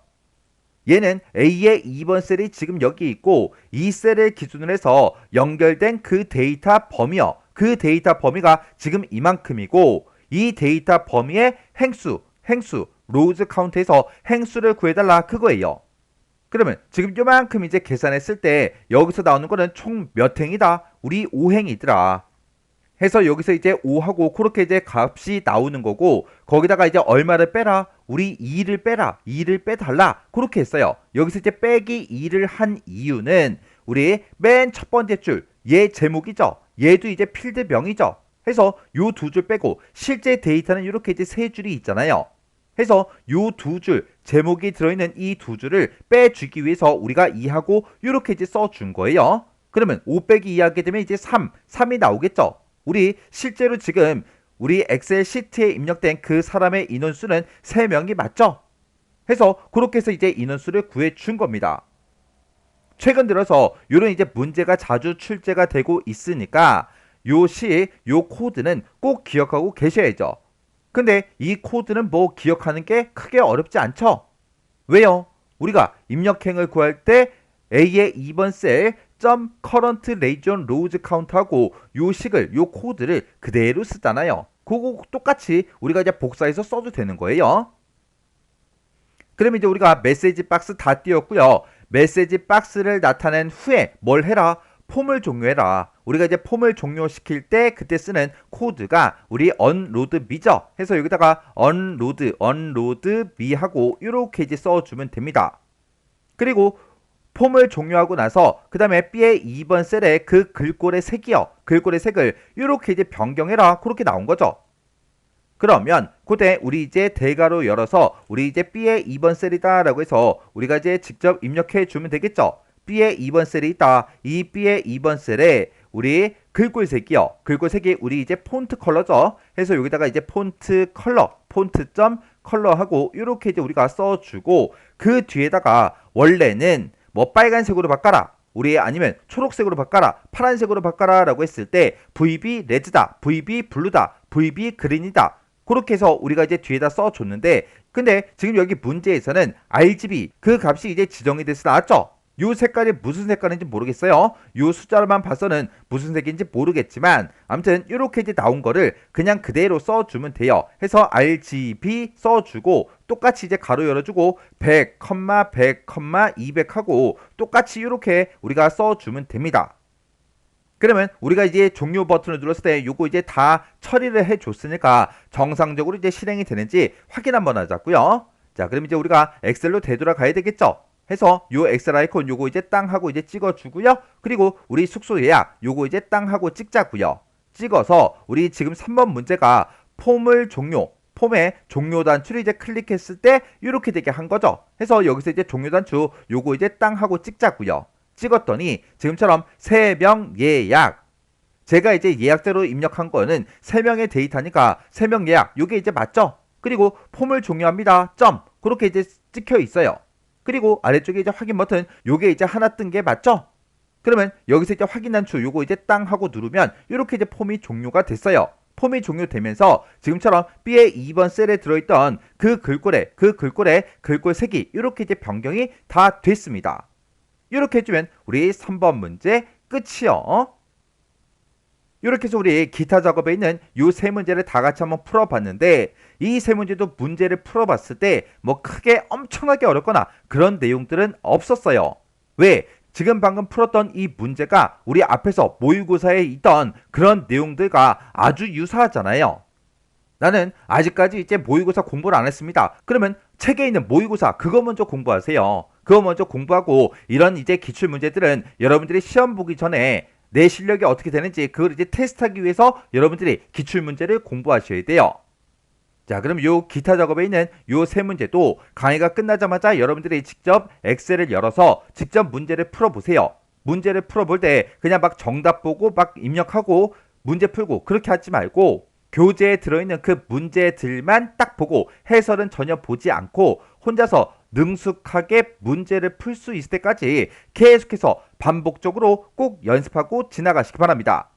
얘는 A의 2번 셀이 지금 여기 있고 이 셀을 기준으로 해서 연결된 그 데이터 범위요. 그 데이터 범위가 지금 이만큼이고 이 데이터 범위의 행수 로우즈 카운트에서 행수를 구해달라 그거예요. 그러면 지금 요만큼 이제 계산했을 때 여기서 나오는 거는 총 몇 행이다? 우리 5행이더라. 해서 여기서 이제 5하고 그렇게 이제 값이 나오는 거고 거기다가 이제 얼마를 빼라? 우리 2를 빼라. 2를 빼달라. 그렇게 했어요. 여기서 이제 빼기 2를 한 이유는 우리 맨 첫 번째 줄 얘 제목이죠. 얘도 이제 필드명이죠. 해서 요 두 줄 빼고 실제 데이터는 이렇게 이제 세 줄이 있잖아요. 해서 요 두 줄 제목이 들어있는 이 두 줄을 빼주기 위해서 우리가 2하고 이렇게 이제 써준 거예요. 그러면 5 빼기 2 하게 되면 이제 3이 나오겠죠. 우리 실제로 지금 우리 엑셀 시트에 입력된 그 사람의 인원수는 3명이 맞죠? 해서 그렇게 해서 이제 인원수를 구해 준 겁니다. 최근 들어서 이런 이제 문제가 자주 출제가 되고 있으니까 요 코드는 꼭 기억하고 계셔야죠. 근데 이 코드는 뭐 기억하는 게 크게 어렵지 않죠? 왜요? 우리가 입력행을 구할 때 A의 2번 셀 current region rows count하고 요 코드를 그대로 쓰잖아요. 그거 똑같이 우리가 이제 복사해서 써도 되는 거예요. 그럼 이제 우리가 메시지 박스 다 띄웠고요. 메시지 박스를 나타낸 후에 뭘 해라? 폼을 종료해라. 우리가 이제 폼을 종료시킬 때 그때 쓰는 코드가 우리 unload me죠. 해서 여기다가 unload me 하고 이렇게 이제 써주면 됩니다. 그리고 폼을 종료하고 나서 그 다음에 B의 2번 셀에 그 글꼴의 색이요. 글꼴의 색을 이렇게 이제 변경해라. 그렇게 나온 거죠. 그러면 그때 우리 이제 대괄호 열어서 우리 이제 B의 2번 셀이다 라고 해서 우리가 이제 직접 입력해 주면 되겠죠. B의 2번 셀이 있다. 이 B의 2번 셀에 우리 글꼴색이요. 글꼴색이 우리 이제 폰트 컬러죠. 해서 여기다가 이제 폰트 컬러, 폰트.점 컬러하고 이렇게 이제 우리가 써주고 그 뒤에다가 원래는 뭐 빨간색으로 바꿔라. 우리 아니면 초록색으로 바꿔라. 파란색으로 바꿔라 라고 했을 때 VB 레드다. VB 블루다. VB 그린이다. 그렇게 해서 우리가 이제 뒤에다 써줬는데 근데 지금 여기 문제에서는 RGB 그 값이 이제 지정이 돼서 나왔죠. 요 색깔이 무슨 색깔인지 모르겠어요. 요 숫자만 봐서는 무슨 색인지 모르겠지만 아무튼 이렇게 이제 나온 거를 그냥 그대로 써주면 돼요. 해서 RGB 써주고 똑같이 이제 가로 열어주고 100, 100, 200 하고 똑같이 이렇게 우리가 써주면 됩니다. 그러면 우리가 이제 종료 버튼을 눌렀을 때 요거 이제 다 처리를 해줬으니까 정상적으로 이제 실행이 되는지 확인 한번 하자고요. 자, 그럼 이제 우리가 엑셀로 되돌아가야 되겠죠. 해서 요 엑셀 아이콘 요거 이제 땅 하고 이제 찍어주고요. 그리고 우리 숙소 예약 요거 이제 땅 하고 찍자고요. 찍어서 우리 지금 3번 문제가 폼을 종료 폼의 종료 단추를 이제 클릭했을 때 이렇게 되게 한 거죠. 해서 여기서 이제 종료 단추 요거 이제 땅 하고 찍자고요. 찍었더니 지금처럼 3명 예약 제가 이제 예약자로 입력한 거는 3명의 데이터니까 3명 예약 요게 이제 맞죠? 그리고 폼을 종료합니다. 점 그렇게 이제 찍혀 있어요. 그리고 아래쪽에 이제 확인 버튼 요게 이제 하나 뜬 게 맞죠? 그러면 여기서 이제 확인 단추 요거 이제 땅 하고 누르면 이렇게 이제 폼이 종료가 됐어요. 폼이 종료되면서 지금처럼 B의 2번 셀에 들어있던 그 글꼴의 글꼴 색이 이렇게 이제 변경이 다 됐습니다. 이렇게 해주면 우리 3번 문제 끝이요. 이렇게 해서 우리 기타 작업에 있는 이 세 문제를 다 같이 한번 풀어봤는데 이 세 문제도 문제를 풀어봤을 때 뭐 크게 엄청나게 어렵거나 그런 내용들은 없었어요. 왜? 지금 방금 풀었던 이 문제가 우리 앞에서 모의고사에 있던 그런 내용들과 아주 유사하잖아요. 나는 아직까지 이제 모의고사 공부를 안 했습니다. 그러면 책에 있는 모의고사 그거 먼저 공부하세요. 그거 먼저 공부하고 이런 이제 기출 문제들은 여러분들이 시험 보기 전에 내 실력이 어떻게 되는지 그걸 이제 테스트하기 위해서 여러분들이 기출 문제를 공부하셔야 돼요. 자, 그럼 요 기타 작업에 있는 요 세 문제도 강의가 끝나자마자 여러분들이 직접 엑셀을 열어서 직접 문제를 풀어보세요. 문제를 풀어볼 때 그냥 막 정답 보고 막 입력하고 문제 풀고 그렇게 하지 말고 교재에 들어있는 그 문제들만 딱 보고 해설은 전혀 보지 않고 혼자서 능숙하게 문제를 풀 수 있을 때까지 계속해서 반복적으로 꼭 연습하고 지나가시기 바랍니다.